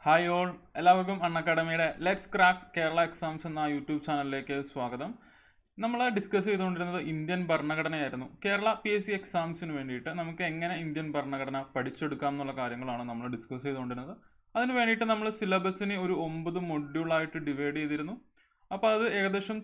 Hi all, എല്ലാവർക്കും അൺഅക്കാഡമിയുടെ let's crack Kerala exams എന്ന YouTube ചാനലിലേക്ക് സ്വാഗതം. നമ്മൾ ഡിസ്കസ് ചെയ്തുകൊണ്ടിരുന്നത് ഇന്ത്യൻ ഭരണഘടനയായിരുന്നു. കേരള PSC എക്സാംസിന് വേണ്ടിയിട്ട് നമുക്ക് എങ്ങനെ ഇന്ത്യൻ ഭരണഘടന പഠിച്ചെടുക്കാം എന്നുള്ള കാര്യങ്ങളാണ് നമ്മൾ ഡിസ്കസ് ചെയ്തുകൊണ്ടിരുന്നത്. അതിന് വേണ്ടിയിട്ട് നമ്മൾ സിലബസിനെ ഒരു 9 മൊഡ്യൂളായിട്ട് ഡിവൈഡ് ചെയ്തിരുന്നു. അപ്പോൾ അത് ഏകദേശം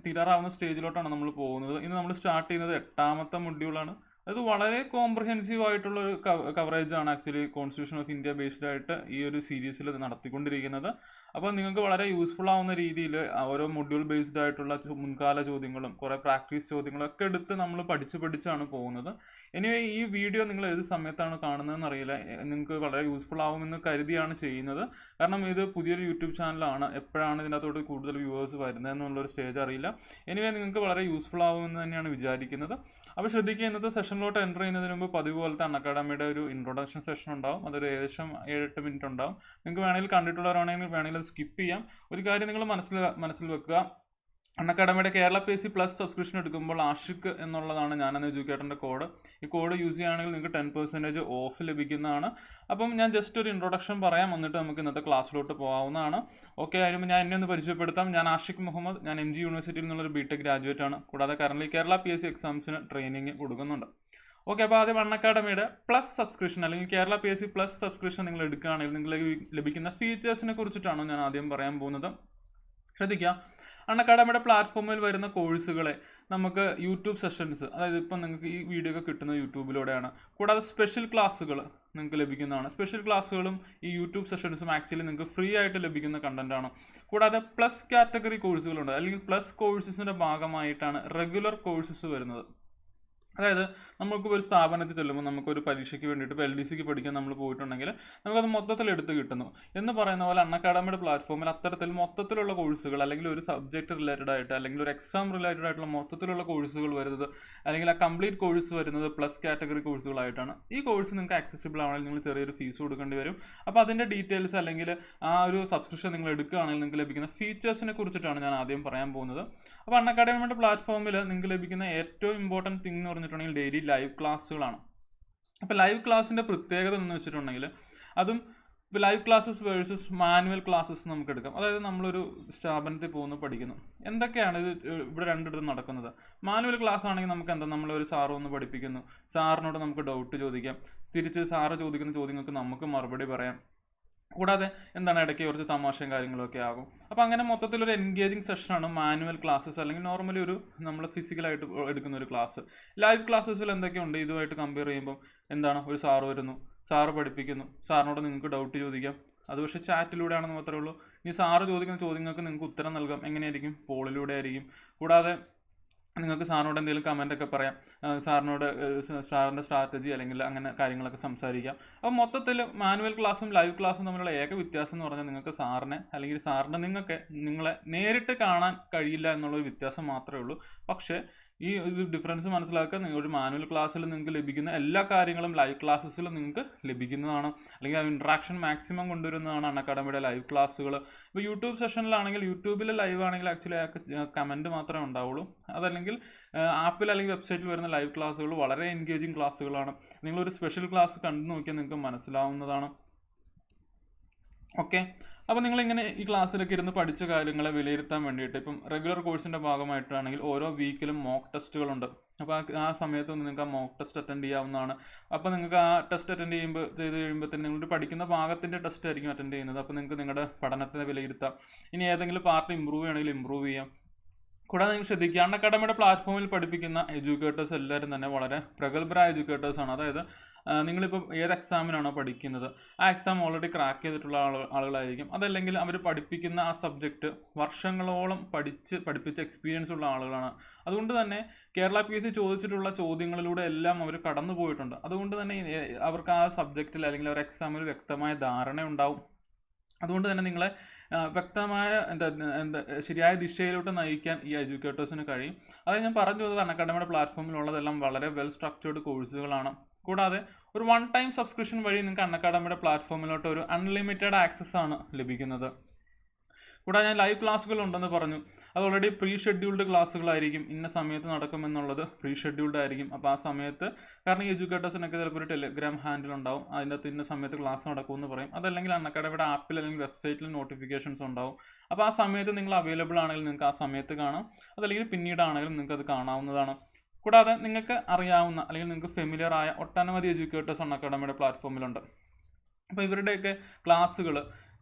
തീരാറാവുന്ന സ്റ്റേജിലോട്ടാണ് നമ്മൾ പോകുന്നത്. ഇന്ന് നമ്മൾ സ്റ്റാർട്ട് ചെയ്യുന്നത് 8ാമത്തെ മൊഡ്യൂളാണ്. അത് വളരെ കോംപ്രഹെൻസീവ് ആയിട്ടുള്ള ഒരു കവറേജ് ആണ് actually constitution of India based ആയിട്ട് ഈ ഒരു സീരീസിൽ നടത്തിക്കൊണ്ടിരിക്കുന്നത്. അപ്പോൾ നിങ്ങൾക്ക് വളരെ യൂസ്ഫുൾ ആവുന്ന രീതിയിൽ ഓരോ മൊഡ്യൂൾ ബേസ്ഡ് ആയിട്ടുള്ള മുൻകാല ചോദ്യങ്ങളും കുറേ പ്രാക്ടീസ് ചോദ്യങ്ങളും ഒക്കെ എടുത്ത് നമ്മൾ പഠിച്ചാണ് പോകുന്നത്. എനിവേ ഈ വീഡിയോ നിങ്ങൾ ഏത് സമയത്താണ് കാണുന്നതെന്ന് അറിയില്ല, നിങ്ങൾക്ക് വളരെ യൂസ്ഫുൾ ആവുമെന്ന് കരുതിയാണ് ചെയ്യുന്നത്. കാരണം ഇത് പുതിയൊരു യൂട്യൂബ് ചാനലാണ്, എപ്പോഴാണ് ഇതിനകത്തോട്ട് കൂടുതൽ വ്യൂവേഴ്സ് വരുന്നത് എന്നുള്ളൊരു സ്റ്റേജ് അറിയില്ല. എനിവേ നിങ്ങൾക്ക് വളരെ യൂസ്ഫുൾ ആവുമെന്ന് തന്നെയാണ് വിചാരിക്കുന്നത്. അപ്പോൾ ശ്രദ്ധിക്കുക, ഇന്നത്തെ സെഷനിലോട്ട് എൻ്റർ ചെയ്യുന്നതിന് മുമ്പ് പതിവ് പോലത്തെ അൺഅക്കാഡമിയുടെ ഒരു ഇൻട്രൊഡക്ഷൻ സെഷൻ ഉണ്ടാവും. അതൊരു ഏകദേശം 7-8 മിനിറ്റ് ഉണ്ടാവും. നിങ്ങൾക്ക് വേണമെങ്കിൽ കണ്ടിട്ടുള്ളവരാണെങ്കിൽ വേണമെങ്കിൽ സ്കിപ്പ് ചെയ്യാം. ഒരു കാര്യം നിങ്ങൾ മനസ്സിൽ വെക്കുക, അൺഅക്കാഡമിയുടെ കേരള PSC പ്ലസ് സബ്സ്ക്രിപ്ഷൻ എടുക്കുമ്പോൾ ആഷിഖ് എന്നുള്ളതാണ് ഞാനെന്ന എഡ്യൂക്കേറ്ററിൻ്റെ കോഡ്. ഈ കോഡ് യൂസ് ചെയ്യുകയാണെങ്കിൽ നിങ്ങൾക്ക് 10% ഓഫ് ലഭിക്കുന്നതാണ്. അപ്പം ഞാൻ ജസ്റ്റ് ഒരു ഇൻട്രൊഡക്ഷൻ പറയാം, എന്നിട്ട് നമുക്ക് ഇന്നത്തെ ക്ലാസ്സിലോട്ട് പോകാവുന്നതാണ്. ഓക്കെ, അതിന് ഞാൻ എന്നെ ഒന്ന് പരിചയപ്പെടുത്താം. ഞാൻ ആഷിഖ് മുഹമ്മദ്. ഞാൻ MG യൂണിവേഴ്സിറ്റിയിൽ നിന്നുള്ളൊരു BTech ഗ്രാജുവേറ്റ് ആണ്. കൂടാതെ കറൻറ്റ്ലി കേരള PSC എക്സാംസിന് ട്രെയിനിങ് കൊടുക്കുന്നുണ്ട്. ഓക്കെ, അപ്പോൾ ആദ്യം അൺഅക്കാഡമിയുടെ പ്ലസ് സബ്സ്ക്രിപ്ഷൻ അല്ലെങ്കിൽ കേരള PSC പ്ലസ് സബ്സ്ക്രിപ്ഷൻ നിങ്ങൾ എടുക്കുകയാണെങ്കിൽ നിങ്ങൾക്ക് ലഭിക്കുന്ന ഫീച്ചേഴ്സിനെ കുറിച്ചിട്ടാണ് ഞാൻ ആദ്യം പറയാൻ പോകുന്നത്. ശ്രദ്ധിക്കുക, അൺഅക്കാഡമിയുടെ പ്ലാറ്റ്ഫോമിൽ വരുന്ന കോഴ്സുകളെ നമുക്ക് യൂട്യൂബ് സെഷൻസ്, അതായത് ഇപ്പം നിങ്ങൾക്ക് ഈ വീഡിയോ ഒക്കെ കിട്ടുന്നത് യൂട്യൂബിലൂടെയാണ്. കൂടാതെ സ്പെഷ്യൽ ക്ലാസ്സുകൾ നിങ്ങൾക്ക് ലഭിക്കുന്നതാണ്. സ്പെഷ്യൽ ക്ലാസ്സുകളും ഈ യൂട്യൂബ് സെഷൻസും ആക്ച്വലി നിങ്ങൾക്ക് ഫ്രീ ആയിട്ട് ലഭിക്കുന്ന കണ്ടൻറ്റാണ്. കൂടാതെ പ്ലസ് കാറ്റഗറി കോഴ്സുകളുണ്ട്, അല്ലെങ്കിൽ പ്ലസ് കോഴ്സസിൻ്റെ ഭാഗമായിട്ടാണ് റെഗുലർ കോഴ്സസ് വരുന്നത്. അതായത് നമുക്കിപ്പോൾ ഒരു സ്ഥാപനത്തിൽ ചെല്ലുമ്പോൾ നമുക്കൊരു പരീക്ഷയ്ക്ക് വേണ്ടിയിട്ട് ഇപ്പോൾ LDCക്ക് പഠിക്കാൻ നമ്മൾ പോയിട്ടുണ്ടെങ്കിൽ നമുക്കത് മൊത്തത്തിൽ എടുത്ത് കിട്ടുന്നു എന്ന് പറയുന്ന പോലെ അൺഅക്കാഡമിയുടെ പ്ലാറ്റ്ഫോമിൽ അത്തരത്തിൽ മൊത്തത്തിലുള്ള കോഴ്സുകൾ, അല്ലെങ്കിൽ ഒരു സബ്ജക്റ്റ് റിലേറ്റഡ് ആയിട്ട്, അല്ലെങ്കിൽ ഒരു എക്സാം റിലേറ്റഡ് ആയിട്ടുള്ള മൊത്തത്തിലുള്ള കോഴ്സുകൾ വരുന്നത്, അല്ലെങ്കിൽ ആ കംപ്ലീറ്റ് കോഴ്സ് വരുന്നത് പ്ലസ് കാറ്റഗറി കോഴ്സുകളായിട്ടാണ്. ഈ കോഴ്സ് നിങ്ങൾക്ക് ആക്സസിബിൾ ആണെങ്കിൽ നിങ്ങൾ ചെറിയൊരു ഫീസ് കൊടുക്കേണ്ടി വരും. അപ്പോൾ അതിൻ്റെ ഡീറ്റെയിൽസ് അല്ലെങ്കിൽ ആ ഒരു സബ്സ്ക്രിപ്ഷൻ നിങ്ങൾ എടുക്കുകയാണെങ്കിൽ നിങ്ങൾക്ക് ലഭിക്കുന്ന ഫീച്ചേഴ്സിനെ കുറിച്ചിട്ടാണ് ഞാൻ ആദ്യം പറയാൻ പോകുന്നത്. അപ്പോൾ അൺഅക്കാഡമിയുടെ പ്ലാറ്റ്ഫോമിൽ നിങ്ങൾക്ക് ലഭിക്കുന്ന ഏറ്റവും ഇമ്പോർട്ടൻറ്റ് തിങ് എന്ന് പറഞ്ഞിട്ടുണ്ടെങ്കിൽ ഡെയിലി ലൈവ് ക്ലാസ്സുകളാണ്. അപ്പോൾ ലൈവ് ക്ലാസ്സിൻ്റെ പ്രത്യേകത എന്ന് വെച്ചിട്ടുണ്ടെങ്കിൽ അതും live classes versus manual classes നമുക്ക് എടുക്കാം. അതായത് നമ്മളൊരു സ്ഥാപനത്തിൽ പോകുന്നു, പഠിക്കുന്നു. എന്തൊക്കെയാണ് ഇത് ഇവിടെ രണ്ടിടത്തും നടക്കുന്നത്? മാനുവൽ ക്ലാസ് ആണെങ്കിൽ നമുക്ക് എന്താ, നമ്മളൊരു സാറ് വന്ന് പഠിപ്പിക്കുന്നു, സാറിനോട് നമുക്ക് ഡൗട്ട് ചോദിക്കാം, തിരിച്ച് സാറ് ചോദിക്കുന്ന ചോദ്യങ്ങൾക്ക് നമുക്ക് മറുപടി പറയാം. കൂടാതെ എന്താണ്, ഇടയ്ക്ക് കുറച്ച് തമാശയും കാര്യങ്ങളൊക്കെ ആകും. അപ്പോൾ അങ്ങനെ മൊത്തത്തിലൊരു എൻഗേജിങ് സെഷനാണ് മാനുവൽ ക്ലാസ്സസ്, അല്ലെങ്കിൽ നോർമലി ഒരു നമ്മൾ ഫിസിക്കലായിട്ട് എടുക്കുന്ന ഒരു ക്ലാസ്. ലൈവ് ക്ലാസ്സസിൽ എന്തൊക്കെയുണ്ട് ഇതുമായിട്ട് കമ്പയർ ചെയ്യുമ്പോൾ? എന്താണ്, ഒരു സാറ് വരുന്നു, സാറ് പഠിപ്പിക്കുന്നു, സാറിനോട് നിങ്ങൾക്ക് ഡൗട്ട് ചോദിക്കാം. അത് പക്ഷേ ചാറ്റിലൂടെയാണെന്ന് മാത്രമേ ഉള്ളൂ. ഇനി സാറ് ചോദിക്കുന്ന ചോദ്യങ്ങൾക്ക് നിങ്ങൾക്ക് ഉത്തരം നൽകാം. എങ്ങനെയായിരിക്കും? പോളിലൂടെ ആയിരിക്കും. കൂടാതെ നിങ്ങൾക്ക് സാറിനോട് എന്തെങ്കിലും കമൻ്റൊക്കെ പറയാം, സാറിനോട് സാറിൻ്റെ സ്ട്രാറ്റജി അല്ലെങ്കിൽ അങ്ങനെ കാര്യങ്ങളൊക്കെ സംസാരിക്കാം. അപ്പോൾ മൊത്തത്തിൽ മാനുവൽ ക്ലാസ്സും ലൈവ് ക്ലാസ്സും തമ്മിലുള്ള ഏക വ്യത്യാസം എന്ന് പറഞ്ഞാൽ നിങ്ങൾക്ക് സാറിനെ അല്ലെങ്കിൽ സാറിന് നിങ്ങളെ നേരിട്ട് കാണാൻ കഴിയില്ല എന്നുള്ളൊരു വ്യത്യാസം മാത്രമേ ഉള്ളൂ. പക്ഷേ ഈ ഒരു ഡിഫറൻസ് മനസ്സിലാക്കുക, നിങ്ങളൊരു മാനുവൽ ക്ലാസ്സിൽ നിങ്ങൾക്ക് ലഭിക്കുന്ന എല്ലാ കാര്യങ്ങളും ലൈവ് ക്ലാസ്സസിൽ നിങ്ങൾക്ക് ലഭിക്കുന്നതാണ്, അല്ലെങ്കിൽ ആ ഇൻട്രാക്ഷൻ മാക്സിമം കൊണ്ടുവരുന്നതാണ് അൺഅക്കാഡമിയുടെ ലൈവ് ക്ലാസ്സുകൾ. ഇപ്പോൾ യൂട്യൂബ് സെഷനിലാണെങ്കിൽ, യൂട്യൂബിൽ ലൈവ് ആണെങ്കിൽ ആക്ച്വലി കമൻറ്റ് മാത്രമേ ഉണ്ടാവുള്ളൂ. അതല്ലെങ്കിൽ ആപ്പിൽ അല്ലെങ്കിൽ വെബ്സൈറ്റിൽ വരുന്ന ലൈവ് ക്ലാസ്സുകൾ വളരെ എൻഗേജിങ് ക്ലാസ്സുകളാണ്. നിങ്ങളൊരു സ്പെഷ്യൽ ക്ലാസ് കണ്ടു നോക്കിയാൽ നിങ്ങൾക്ക് മനസ്സിലാവുന്നതാണ്. ഓക്കെ, അപ്പോൾ നിങ്ങളിങ്ങനെ ഈ ക്ലാസ്സിലൊക്കെ ഇരുന്ന് പഠിച്ച കാര്യങ്ങളെ വിലയിരുത്താൻ വേണ്ടിയിട്ട് ഇപ്പം റെഗുലർ കോഴ്സിൻ്റെ ഭാഗമായിട്ടാണെങ്കിൽ ഓരോ വീക്കിലും മോക്ക് ടെസ്റ്റുകളുണ്ട്. അപ്പോൾ ആ സമയത്ത് നിങ്ങൾക്ക് ആ മോക്ക് ടെസ്റ്റ് അറ്റൻഡ് ചെയ്യാവുന്നതാണ്. അപ്പോൾ നിങ്ങൾക്ക് ആ ടെസ്റ്റ് ചെയ്ത് കഴിയുമ്പോഴത്തേന് നിങ്ങളുടെ പഠിക്കുന്ന ഭാഗത്തിൻ്റെ ടെസ്റ്റ് ആയിരിക്കും അറ്റൻഡ് ചെയ്യുന്നത്. അപ്പോൾ നിങ്ങൾക്ക് നിങ്ങളുടെ പഠനത്തെ വിലയിരുത്താം. ഇനി ഏതെങ്കിലും പാർട്ട് ഇമ്പ്രൂവ് ചെയ്യണമെങ്കിൽ ഇമ്പ്രൂവ് ചെയ്യാം. കൂടാതെ നിങ്ങൾ ശ്രദ്ധിക്കുക, അൺഅക്കാഡമിയുടെ പ്ലാറ്റ്ഫോമിൽ പഠിപ്പിക്കുന്ന എഡ്യൂക്കേറ്റേഴ്സ് എല്ലാവരും തന്നെ വളരെ പ്രഗത്ഭരായ എഡ്യൂക്കേറ്റേഴ്സാണ്. അതായത് നിങ്ങളിപ്പോൾ ഏത് എക്സാമിനാണോ പഠിക്കുന്നത് ആ എക്സാം ഓൾറെഡി ക്രാക്ക് ചെയ്തിട്ടുള്ള ആളുകളായിരിക്കും. അതല്ലെങ്കിൽ അവർ പഠിപ്പിക്കുന്ന ആ സബ്ജക്റ്റ് വർഷങ്ങളോളം പഠിപ്പിച്ച എക്സ്പീരിയൻസ് ഉള്ള ആളുകളാണ്. അതുകൊണ്ട് തന്നെ കേരള PSC ചോദിച്ചിട്ടുള്ള ചോദ്യങ്ങളിലൂടെ എല്ലാം അവർ കടന്നു പോയിട്ടുണ്ട്. അതുകൊണ്ട് തന്നെ അവർക്ക് ആ സബ്ജക്റ്റിൽ അല്ലെങ്കിൽ ഒരു എക്സാമിൽ വ്യക്തമായ ധാരണ ഉണ്ടാവും. അതുകൊണ്ട് തന്നെ നിങ്ങളെ വ്യക്തമായ ശരിയായ ദിശയിലോട്ട് നയിക്കാൻ ഈ എഡ്യൂക്കേറ്റേഴ്സിന് കഴിയും. അത് ഞാൻ പറഞ്ഞു പോകുന്നത് അൺഅക്കാഡമിയുടെ പ്ലാറ്റ്ഫോമിലുള്ളതെല്ലാം വളരെ വെൽ സ്ട്രക്ചേർഡ് കോഴ്സുകളാണ്. കൂടാതെ ഒരു 1 ടൈം സബ്സ്ക്രിപ്ഷൻ വഴി നിങ്ങൾക്ക് അൺഅക്കാഡമിയുടെ പ്ലാറ്റ്ഫോമിലോട്ട് ഒരു അൺലിമിറ്റഡ് ആക്സസ് ആണ് ലഭിക്കുന്നത്. കൂടാതെ ഞാൻ ലൈവ് ക്ലാസ്സുകൾ ഉണ്ടെന്ന് പറഞ്ഞു. അത് ഓൾറെഡി പ്രീ ഷെഡ്യൂൾഡ് ക്ലാസ്സുകളായിരിക്കും, ഇന്ന സമയത്ത് നടക്കുമെന്നുള്ളത് പ്രീ ഷെഡ്യൂൾഡ് ആയിരിക്കും. അപ്പോൾ ആ സമയത്ത് കാരണം ഈ എഡ്യൂക്കേറ്റേഴ്സിനൊക്കെ ചിലപ്പോൾ ഒരു ടെലിഗ്രാം ഹാൻഡിൽ ഉണ്ടാവും, അതിൻ്റെ അകത്ത് ഇന്ന സമയത്ത് ക്ലാസ് നടക്കുമെന്ന് പറയും. അതല്ലെങ്കിൽ അൺഅക്കാഡമിയുടെ ആപ്പിൽ അല്ലെങ്കിൽ വെബ്സൈറ്റിൽ നോട്ടിഫിക്കേഷൻസ് ഉണ്ടാവും. അപ്പോൾ ആ സമയത്ത് നിങ്ങൾ അവൈലബിൾ ആണെങ്കിൽ നിങ്ങൾക്ക് ആ സമയത്ത് കാണാം, അതല്ലെങ്കിൽ പിന്നീടാണെങ്കിലും നിങ്ങൾക്ക് അത് കാണാവുന്നതാണ്. കൂടാതെ നിങ്ങൾക്ക് അറിയാവുന്ന അല്ലെങ്കിൽ നിങ്ങൾക്ക് ഫെമിലിയർ ആയ ഒട്ടനവധി എഡ്യൂക്കേറ്റേഴ്സ് അൺഅക്കാഡമിയുടെ പ്ലാറ്റ്ഫോമിലുണ്ട്. അപ്പോൾ ഇവരുടെയൊക്കെ ക്ലാസ്സുകൾ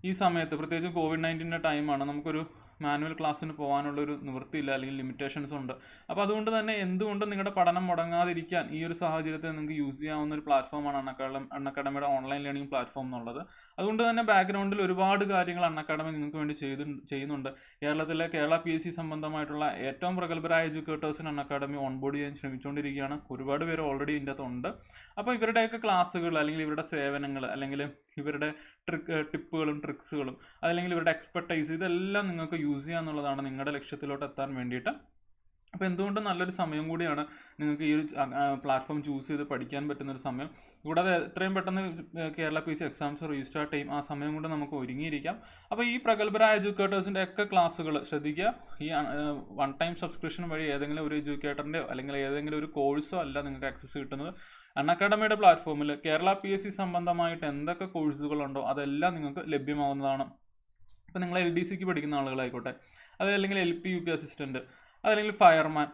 ഈ സമയത്ത് പ്രത്യേകിച്ച് COVID-19 ടൈമാണ്, നമുക്കൊരു മാനുവൽ ക്ലാസ്സിന് പോകാനുള്ളൊരു നിവൃത്തിയില്ല, അല്ലെങ്കിൽ ലിമിറ്റേഷൻസ് ഉണ്ട്. അപ്പോൾ അതുകൊണ്ട് തന്നെ എന്തുകൊണ്ടും നിങ്ങളുടെ പഠനം മുടങ്ങാതിരിക്കാൻ ഈ ഒരു സാഹചര്യത്തിൽ നിങ്ങൾക്ക് യൂസ് ചെയ്യാവുന്ന ഒരു പ്ലാറ്റ്ഫോമാണ് അൺഅക്കാഡമിയുടെ ഓൺലൈൻ ലേണിംഗ് പ്ലാറ്റ്ഫോം എന്നുള്ളത്. അതുകൊണ്ട് തന്നെ ബാക്ക്ഗ്രൗണ്ടിൽ ഒരുപാട് കാര്യങ്ങൾ അൺഅക്കാഡമി നിങ്ങൾക്ക് വേണ്ടി ചെയ്യുന്നുണ്ട്. കേരളത്തിലെ കേരള PSC സംബന്ധമായിട്ടുള്ള ഏറ്റവും പ്രഗത്ഭരായ എഡ്യൂക്കേറ്റേഴ്സിന് അൺഅക്കാഡമി ഓൺബോർഡ് ചെയ്യാൻ ശ്രമിച്ചുകൊണ്ടിരിക്കുകയാണ്. ഒരുപാട് പേര് ഓൾറെഡി ഇതിൻ്റെ അകത്തുണ്ട്. അപ്പോൾ ഇവരുടെയൊക്കെ ക്ലാസ്സുകൾ അല്ലെങ്കിൽ ഇവരുടെ സേവനങ്ങൾ അല്ലെങ്കിൽ ഇവരുടെ ടിപ്പുകളും ട്രിക്സുകളും അതല്ലെങ്കിൽ ഇവരുടെ എക്സ്പെർട്ടൈസ് ഇതെല്ലാം നിങ്ങൾക്ക് യൂസ് ചെയ്യുക എന്നുള്ളതാണ് നിങ്ങളുടെ ലക്ഷ്യത്തിലോട്ട് എത്താൻ വേണ്ടിയിട്ട്. അപ്പോൾ എന്തുകൊണ്ടും നല്ലൊരു സമയം കൂടിയാണ് നിങ്ങൾക്ക് ഈ ഒരു പ്ലാറ്റ്ഫോം ചൂസ് ചെയ്ത് പഠിക്കാൻ പറ്റുന്നൊരു സമയം. കൂടാതെ എത്രയും പെട്ടെന്ന് കേരള PSC എക്സാംസ് റീസ്റ്റാർട്ട് ചെയ്യും, ആ സമയം കൊണ്ട് നമുക്ക് ഒരുങ്ങിയിരിക്കാം. അപ്പോൾ ഈ പ്രഗത്ഭരായ എഡ്യൂക്കേറ്റേഴ്സിൻ്റെ ഒക്കെ ക്ലാസ്സുകൾ ശ്രദ്ധിക്കുക. ഈ വൺ ടൈം സബ്സ്ക്രിപ്ഷൻ വഴി ഏതെങ്കിലും ഒരു എഡ്യൂക്കേറ്ററിൻ്റെയോ അല്ലെങ്കിൽ ഏതെങ്കിലും ഒരു കോഴ്സോ അല്ല നിങ്ങൾക്ക് ആക്സസ് കിട്ടുന്നത്. അൺഅക്കാഡമിയുടെ പ്ലാറ്റ്ഫോമിൽ കേരള PSC സംബന്ധമായിട്ട് എന്തൊക്കെ കോഴ്സുകളുണ്ടോ അതെല്ലാം നിങ്ങൾക്ക് ലഭ്യമാവുന്നതാണ്. ഇപ്പോൾ നിങ്ങൾ LDCക്ക് പഠിക്കുന്ന ആളുകളായിക്കോട്ടെ, അതല്ലെങ്കിൽ LP UP അസിസ്റ്റൻറ്റ്, അതല്ലെങ്കിൽ ഫയർമാൻ,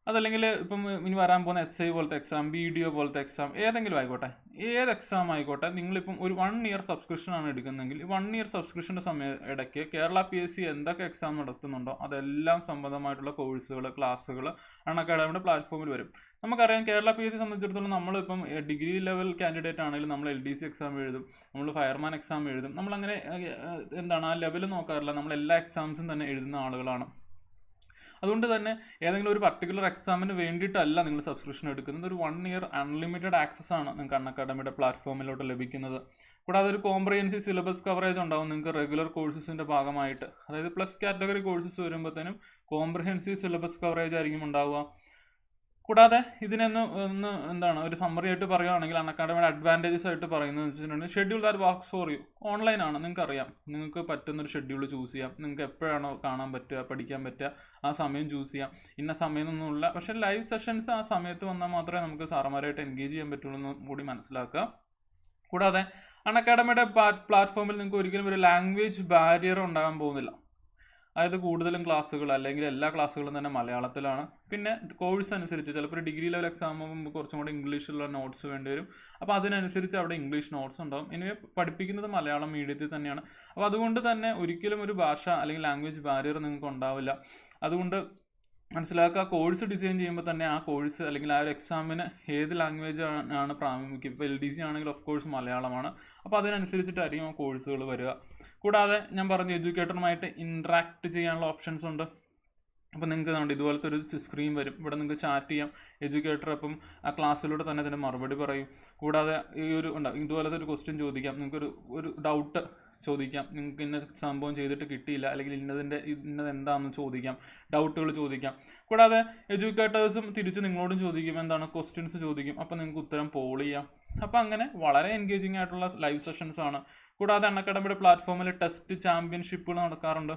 അതല്ലെങ്കിൽ ഇപ്പം ഇനി വരാൻ പോകുന്ന SI പോലത്തെ എക്സാം, BDO പോലത്തെ എക്സാം, ഏതെങ്കിലും ആയിക്കോട്ടെ, ഏത് എക്സാം ആയിക്കോട്ടെ, നിങ്ങളിപ്പം ഒരു 1 ഇയർ സബ്സ്ക്രിപ്ഷനാണ് എടുക്കുന്നതെങ്കിൽ ഈ 1 ഇയർ സബ്സ്ക്രിപ്ഷൻ്റെ ഇടയ്ക്ക് കേരള PSC എന്തൊക്കെ എക്സാം നടത്തുന്നുണ്ടോ അതെല്ലാം സംബന്ധമായിട്ടുള്ള കോഴ്സുകൾ ക്ലാസ്സുകൾ അൺഅക്കാഡമിയുടെ പ്ലാറ്റ്ഫോമിൽ വരും. നമുക്കറിയാം കേരള PSC സംബന്ധിച്ചിടത്തോളം നമ്മളിപ്പം ഡിഗ്രി ലെവൽ കാൻഡിഡേറ്റ് ആണെങ്കിലും നമ്മൾ LDC എക്സാം എഴുതും, നമ്മൾ ഫയർമാൻ എക്സാം എഴുതും. നമ്മളങ്ങനെ എന്താണ് ആ ലെവൽ നോക്കാറില്ല, നമ്മൾ എല്ലാ എക്സാംസും തന്നെ എഴുതുന്ന ആളുകളാണ്. അതുകൊണ്ട് തന്നെ ഏതെങ്കിലും ഒരു പർട്ടിക്കുലർ എക്സാമിന് വേണ്ടിയിട്ടല്ല നിങ്ങൾ സബ്സ്ക്രിപ്ഷൻ എടുക്കുന്നത്. ഒരു 1 ഇയർ അൺലിമിറ്റഡ് ആക്സസ് ആണ് നിങ്ങൾക്ക് അൺഅക്കാഡമിയുടെ പ്ലാറ്റ്ഫോമിലോട്ട് ലഭിക്കുന്നത്. കൂടാതെ ഒരു കോംപ്രിഹെൻസീവ് സിലബസ് കവറേജ് ഉണ്ടാവും നിങ്ങൾക്ക് റെഗുലർ കോഴ്സസിൻ്റെ ഭാഗമായിട്ട്. അതായത് പ്ലസ് കാറ്റഗറി കോഴ്സസ് വരുമ്പോഴത്തേനും കോംപ്രിഹെൻസീവ് സിലബസ് കവറേജ് ആയിരിക്കും ഉണ്ടാവുക. കൂടാതെ ഇതിനൊന്ന് എന്താണ് ഒരു സമ്മറി ആയിട്ട് പറയുകയാണെങ്കിൽ അൺഅക്കാഡമിയുടെ അഡ്വാൻറ്റേജസ് ആയിട്ട് പറയുന്നത് വെച്ചിട്ടുണ്ടെങ്കിൽ schedule that works for you. ഓൺലൈനാണ്, നിങ്ങൾക്ക് അറിയാം, നിങ്ങൾക്ക് പറ്റുന്നൊരു ഷെഡ്യൂൾ ചൂസ് ചെയ്യാം. നിങ്ങൾക്ക് എപ്പോഴാണോ കാണാൻ പറ്റുക പഠിക്കാൻ പറ്റുക ആ സമയം ചൂസ് ചെയ്യാം. ഇന്ന സമയം ഒന്നുമില്ല. പക്ഷേ ലൈവ് സെഷൻസ് ആ സമയത്ത് വന്നാൽ മാത്രമേ നമുക്ക് സാറന്മാരായിട്ട് എൻഗേജ് ചെയ്യാൻ പറ്റുള്ളൂ എന്ന് കൂടി മനസ്സിലാക്കുക. കൂടാതെ അൺഅക്കാഡമിയുടെ പ്ലാറ്റ്ഫോമിൽ നിങ്ങൾക്ക് ഒരിക്കലും ഒരു ലാംഗ്വേജ് ബാരിയർ ഉണ്ടാകാൻ പോകുന്നില്ല. അതായത് കൂടുതലും ക്ലാസ്സുകൾ അല്ലെങ്കിൽ എല്ലാ ക്ലാസ്സുകളും തന്നെ മലയാളത്തിലാണ്. പിന്നെ കോഴ്സ് അനുസരിച്ച് ചിലപ്പോൾ ഒരു ഡിഗ്രി ലെവൽ എക്സാം ആകുമ്പോൾ കുറച്ചും കൂടി ഇംഗ്ലീഷിലുള്ള നോട്ട്സ് വേണ്ടി വരും. അപ്പോൾ അതിനനുസരിച്ച് അവിടെ ഇംഗ്ലീഷ് നോട്ട്സ് ഉണ്ടാവും. ഇനി പഠിപ്പിക്കുന്നത് മലയാളം മീഡിയത്തിൽ തന്നെയാണ്. അപ്പോൾ അതുകൊണ്ട് തന്നെ ഒരിക്കലും ഒരു ഭാഷ അല്ലെങ്കിൽ ലാംഗ്വേജ് ബാരിയർ നിങ്ങൾക്ക് ഉണ്ടാവില്ല. അതുകൊണ്ട് മനസ്സിലാക്കുക, കോഴ്സ് ഡിസൈൻ ചെയ്യുമ്പോൾ തന്നെ ആ കോഴ്സ് അല്ലെങ്കിൽ ആ ഒരു എക്സാമിന് ഏത് ലാംഗ്വേജ് ആണ് പ്രാമുഖ്യം. ഇപ്പോൾ LDC ആണെങ്കിൽ ഓഫ് കോഴ്സ് മലയാളമാണ്. അപ്പോൾ അതിനനുസരിച്ചിട്ടായിരിക്കും ആ കോഴ്സുകൾ വരിക. കൂടാതെ ഞാൻ പറഞ്ഞു എഡ്യൂക്കേറ്ററുമായിട്ട് ഇൻട്രാക്ട് ചെയ്യാനുള്ള ഓപ്ഷൻസ് ഉണ്ട്. അപ്പോൾ നിങ്ങൾക്ക് കണ്ട് ഇതുപോലത്തെ ഒരു സ്ക്രീൻ വരും, ഇവിടെ നിങ്ങൾക്ക് ചാറ്റ് ചെയ്യാം. എഡ്യൂക്കേറ്റർ അപ്പം ആ ക്ലാസ്സിലൂടെ തന്നെ അതിൻ്റെ മറുപടി പറയും. കൂടാതെ ഈ ഒരു ഇതുപോലത്തെ ഒരു ക്വസ്റ്റ്യൻ ചോദിക്കാം, നിങ്ങൾക്കൊരു ഡൗട്ട് ചോദിക്കാം, നിങ്ങൾക്ക് ഇന്ന സംഭവം ചെയ്തിട്ട് കിട്ടിയില്ല അല്ലെങ്കിൽ ഇന്നത് എന്താണെന്ന് ചോദിക്കാം, ഡൗട്ടുകൾ ചോദിക്കാം. കൂടാതെ എഡ്യൂക്കേറ്റേഴ്സും തിരിച്ച് നിങ്ങളോടും ചോദിക്കും, എന്താണ് ക്വസ്റ്റ്യൻസ് ചോദിക്കും. അപ്പോൾ നിങ്ങൾക്ക് ഉത്തരം പോൾ ചെയ്യാം. അപ്പോൾ അങ്ങനെ വളരെ എൻഗേജിങ് ആയിട്ടുള്ള ലൈവ് സെഷൻസ് ആണ്. കൂടാതെ അൺഅക്കാഡമിയുടെ പ്ലാറ്റ്ഫോമിൽ ടെസ്റ്റ് ചാമ്പ്യൻഷിപ്പുകൾ നടക്കാറുണ്ട്.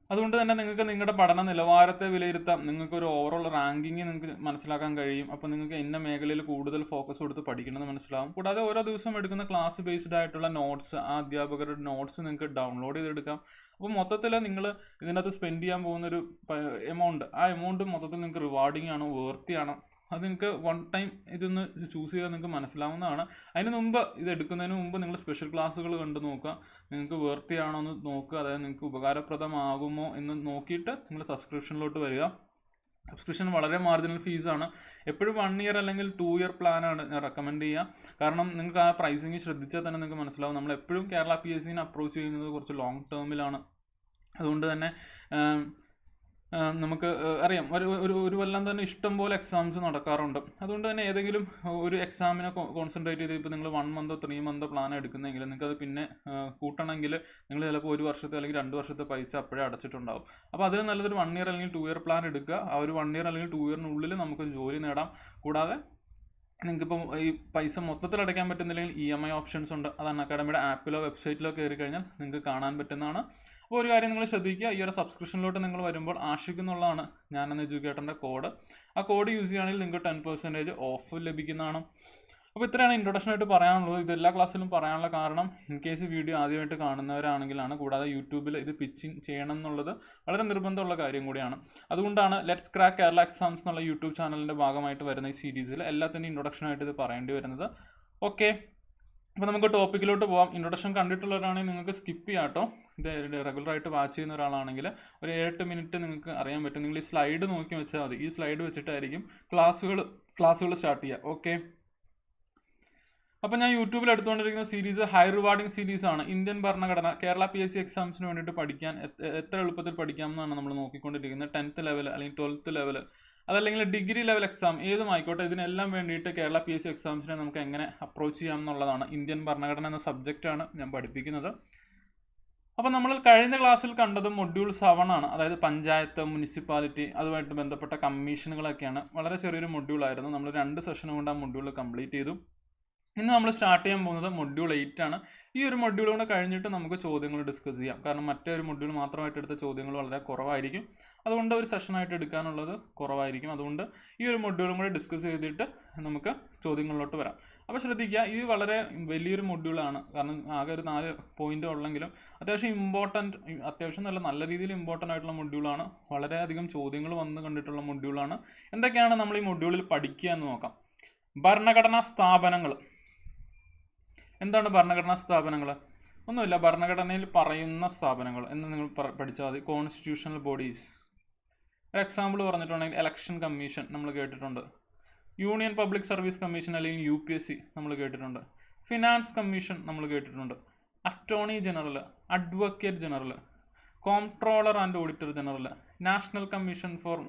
അതുകൊണ്ട് തന്നെ നിങ്ങൾക്ക് നിങ്ങളുടെ പഠന നിലവാരത്തെ വിലയിരുത്താം. നിങ്ങൾക്ക് ഒരു ഓവറോൾ റാങ്കിങ് നിങ്ങൾക്ക് മനസ്സിലാക്കാൻ കഴിയും. അപ്പോൾ നിങ്ങൾക്ക് ഇന്ന മേഖലയിൽ കൂടുതൽ ഫോക്കസ് കൊടുത്ത് പഠിക്കണമെന്ന് മനസ്സിലാവും. കൂടാതെ ഓരോ ദിവസം എടുക്കുന്ന ക്ലാസ് ബേസ്ഡ് ആയിട്ടുള്ള നോട്ട്സ്, ആ അധ്യാപകരുടെ നോട്ട്സ് നിങ്ങൾക്ക് ഡൗൺലോഡ് ചെയ്തെടുക്കാം. അപ്പോൾ മൊത്തത്തിൽ നിങ്ങൾ ഇതിനകത്ത് സ്പെൻഡ് ചെയ്യാൻ പോകുന്നൊരു എമൗണ്ട്, ആ എമൗണ്ട് മൊത്തത്തിൽ നിങ്ങൾക്ക് റിവാർഡിങ് ആണ്, വേർത്തിയാണ്. അത് നിങ്ങൾക്ക് വൺ ടൈം ഇതൊന്ന് ചൂസ് ചെയ്താൽ നിങ്ങൾക്ക് മനസ്സിലാവുന്നതാണ്. അതിന് മുമ്പ് ഇത് എടുക്കുന്നതിന് മുമ്പ് നിങ്ങൾ സ്പെഷ്യൽ ക്ലാസ്സുകൾ കണ്ടു നോക്കുക, നിങ്ങൾക്ക് വേർത്തിയാണോ എന്ന് നോക്കുക. അതായത് നിങ്ങൾക്ക് ഉപകാരപ്രദമാകുമോ എന്ന് നോക്കിയിട്ട് നിങ്ങൾ സബ്സ്ക്രിപ്ഷനിലോട്ട് വരിക. സബ്സ്ക്രിപ്ഷൻ വളരെ മാർജിനൽ ഫീസാണ്. എപ്പോഴും 1 ഇയർ അല്ലെങ്കിൽ 2 ഇയർ പ്ലാനാണ് ഞാൻ റെക്കമെൻഡ് ചെയ്യുക. കാരണം നിങ്ങൾക്ക് ആ പ്രൈസിങ് ശ്രദ്ധിച്ചാൽ തന്നെ നിങ്ങൾക്ക് മനസ്സിലാവും. നമ്മൾ എപ്പോഴും കേരള PSCനെ അപ്രോച്ച് ചെയ്യുന്നത് കുറച്ച് ലോങ് ടേമിലാണ്. അതുകൊണ്ട് തന്നെ നമുക്ക് അറിയാം ഒരു കൊല്ലം തന്നെ ഇഷ്ടം പോലെ എക്സാംസ് നടക്കാറുണ്ട്. അതുകൊണ്ട് തന്നെ ഏതെങ്കിലും ഒരു എക്സാമിനെ കോൺസെൻട്രേറ്റ് ചെയ്ത് ഇപ്പോൾ നിങ്ങൾ 1 മന്തോ 3 മന്തോ പ്ലാൻ എടുക്കുന്നെങ്കിൽ നിങ്ങൾക്കത് പിന്നെ കൂട്ടണമെങ്കിൽ നിങ്ങൾ ചിലപ്പോൾ 1 വർഷത്തെ അല്ലെങ്കിൽ 2 വർഷത്തെ പൈസ അപ്പോഴേ അടച്ചിട്ടുണ്ടാവും. അപ്പോൾ അതിന് നല്ലതൊരു 1 ഇയർ അല്ലെങ്കിൽ 2 ഇയർ പ്ലാൻ എടുക്കുക. ആ ഒരു 1 ഇയർ അല്ലെങ്കിൽ 2 ഇയറിനുള്ളിൽ നമുക്ക് ജോലി നേടാം. കൂടാതെ നിങ്ങൾക്കിപ്പം ഈ പൈസ മൊത്തത്തിൽ അടയ്ക്കാൻ പറ്റുന്നില്ലെങ്കിൽ EMI ഓപ്ഷൻസ് ഉണ്ട്. അത് അൺഅക്കാഡമിയുടെ ആപ്പിലോ വെബ്സൈറ്റിലോ കയറി കഴിഞ്ഞാൽ നിങ്ങൾക്ക് കാണാൻ പറ്റുന്നതാണ്. അപ്പോൾ ഒരു കാര്യം നിങ്ങൾ ശ്രദ്ധിക്കുക, ഈ ഒരു സബ്സ്ക്രിപ്ഷനിലോട്ട് നിങ്ങൾ വരുമ്പോൾ ആഷിക്കുന്നുള്ളതാണ് ഞാനെന്ന എഡ്യൂക്കേറ്ററിൻ്റെ കോഡ്. ആ കോഡ് യൂസ് ചെയ്യുകയാണെങ്കിൽ നിങ്ങൾക്ക് 10% ഓഫ് ലഭിക്കുന്നതാണ്. അപ്പോൾ ഇത്രയാണ് ഇൻട്രൊഡക്ഷൻ ആയിട്ട് പറയാനുള്ളത്. ഇത് എല്ലാ ക്ലാസ്സിലും പറയാനുള്ള കാരണം ഇൻ കേസ് വീഡിയോ ആദ്യമായിട്ട് കാണുന്നവരാണെങ്കിലാണ്. കൂടാതെ യൂട്യൂബിൽ ഇത് പിച്ചിങ് ചെയ്യണം എന്നുള്ളത് വളരെ നിർബന്ധമുള്ള കാര്യം കൂടിയാണ്. അതുകൊണ്ടാണ് ലെറ്റ്സ് ക്രാക്ക് കേരള എക്സാംസ് എന്നുള്ള യൂട്യൂബ് ചാനലിൻ്റെ ഭാഗമായിട്ട് വരുന്ന ഈ സീരീസിൽ എല്ലാത്തിൻ്റെ ഇൻട്രൊഡക്ഷനായിട്ട് ഇത് പറയേണ്ടി വരുന്നത്. ഓക്കെ, അപ്പോൾ നമുക്ക് ടോപ്പിക്കിലോട്ട് പോകാം. ഇൻട്രൊഡക്ഷൻ കണ്ടിട്ടുള്ളവരാണെങ്കിൽ നിങ്ങൾക്ക് സ്കിപ്പ് ചെയ്യാം കേട്ടോ. ഇത് റെഗുലറായിട്ട് വാച്ച് ചെയ്യുന്ന ഒരാളാണെങ്കിൽ ഒരു 7-8 മിനിറ്റ് നിങ്ങൾക്ക് അറിയാൻ പറ്റും. നിങ്ങൾ ഈ സ്ലൈഡ് നോക്കി വെച്ചാൽ മതി. ഈ സ്ലൈഡ് വെച്ചിട്ടായിരിക്കും ക്ലാസ്സുകൾ സ്റ്റാർട്ട് ചെയ്യുക. ഓക്കെ, അപ്പോൾ ഞാൻ യൂട്യൂബിൽ എടുത്തുകൊണ്ടിരിക്കുന്ന സീരീസ് ഹൈ റിവാർഡിംഗ് സീരീസ് ആണ്. ഇന്ത്യൻ ഭരണഘടന കേരള PSC എക്സാംസിന് വേണ്ടിയിട്ട് പഠിക്കാൻ എത്ര എളുപ്പത്തിൽ പഠിക്കാമെന്നാണ് നമ്മൾ നോക്കിക്കൊണ്ടിരിക്കുന്നത്. 10th ലെവൽ അല്ലെങ്കിൽ 12th ലെവൽ, അതല്ലെങ്കിൽ ഡിഗ്രി ലെവൽ എക്സാം ഏതും ആയിക്കോട്ടെ, ഇതിനെല്ലാം വേണ്ടിയിട്ട് കേരള PSC എക്സാംസിനെ നമുക്ക് എങ്ങനെ അപ്രോച്ച് ചെയ്യാം എന്നുള്ളതാണ്. ഇന്ത്യൻ ഭരണഘടന എന്ന സബ്ജക്റ്റാണ് ഞാൻ പഠിപ്പിക്കുന്നത്. അപ്പോൾ നമ്മൾ കഴിഞ്ഞ ക്ലാസ്സിൽ കണ്ടത് മൊഡ്യൂൾ 7 ആണ്. അതായത് പഞ്ചായത്ത്, മുനിസിപ്പാലിറ്റി, അതുമായിട്ട് ബന്ധപ്പെട്ട കമ്മീഷനുകളൊക്കെയാണ്. വളരെ ചെറിയൊരു മൊഡ്യൂളായിരുന്നു. നമ്മൾ 2 സെഷൻ കൊണ്ട് ആ മൊഡ്യൂൾ കംപ്ലീറ്റ് ചെയ്തു. ഇന്ന് നമ്മൾ സ്റ്റാർട്ട് ചെയ്യാൻ പോകുന്നത് മൊഡ്യൂൾ 8 ആണ്. ഈ ഒരു മൊഡ്യൂൾ കൂടെ കഴിഞ്ഞിട്ട് നമുക്ക് ചോദ്യങ്ങൾ ഡിസ്കസ് ചെയ്യാം. കാരണം മറ്റേ ഒരു മൊഡ്യൂൾ മാത്രമായിട്ട് എടുത്ത ചോദ്യങ്ങൾ വളരെ കുറവായിരിക്കും. അതുകൊണ്ട് ഒരു സെഷനായിട്ട് എടുക്കാനുള്ളത് കുറവായിരിക്കും. അതുകൊണ്ട് ഈ ഒരു മൊഡ്യൂളും കൂടെ ഡിസ്കസ് ചെയ്തിട്ട് നമുക്ക് ചോദ്യങ്ങളിലോട്ട് വരാം. അപ്പോൾ ശ്രദ്ധിക്കുക, ഇത് വളരെ വലിയൊരു മൊഡ്യൂളാണ്. കാരണം ആകെ ഒരു 4 പോയിന്റ് ഉള്ളെങ്കിലും അത്യാവശ്യം നല്ല രീതിയിൽ ഇമ്പോർട്ടൻ്റ് ആയിട്ടുള്ള മൊഡ്യൂളാണ്. വളരെയധികം ചോദ്യങ്ങൾ വന്ന് കണ്ടിട്ടുള്ള മൊഡ്യൂളാണ്. എന്തൊക്കെയാണ് നമ്മൾ ഈ മൊഡ്യൂളിൽ പഠിക്കുക എന്ന് നോക്കാം. ഭരണഘടനാ സ്ഥാപനങ്ങൾ. എന്താണ് ഭരണഘടനാ സ്ഥാപനങ്ങൾ? ഒന്നുമില്ല, ഭരണഘടനയിൽ പറയുന്ന സ്ഥാപനങ്ങൾ എന്ന് നിങ്ങൾ പഠിച്ചാൽ മതി. Constitutional bodies. ഒരു എക്സാമ്പിൾ പറഞ്ഞിട്ടുണ്ടെങ്കിൽ ഇലക്ഷൻ കമ്മീഷൻ നമ്മൾ കേട്ടിട്ടുണ്ട്. യൂണിയൻ പബ്ലിക് സർവീസ് കമ്മീഷൻ അല്ലെങ്കിൽ UPSC നമ്മൾ കേട്ടിട്ടുണ്ട്. ഫിനാൻസ് കമ്മീഷൻ നമ്മൾ കേട്ടിട്ടുണ്ട്. Attorney general, advocate general, comptroller and auditor general, national commission for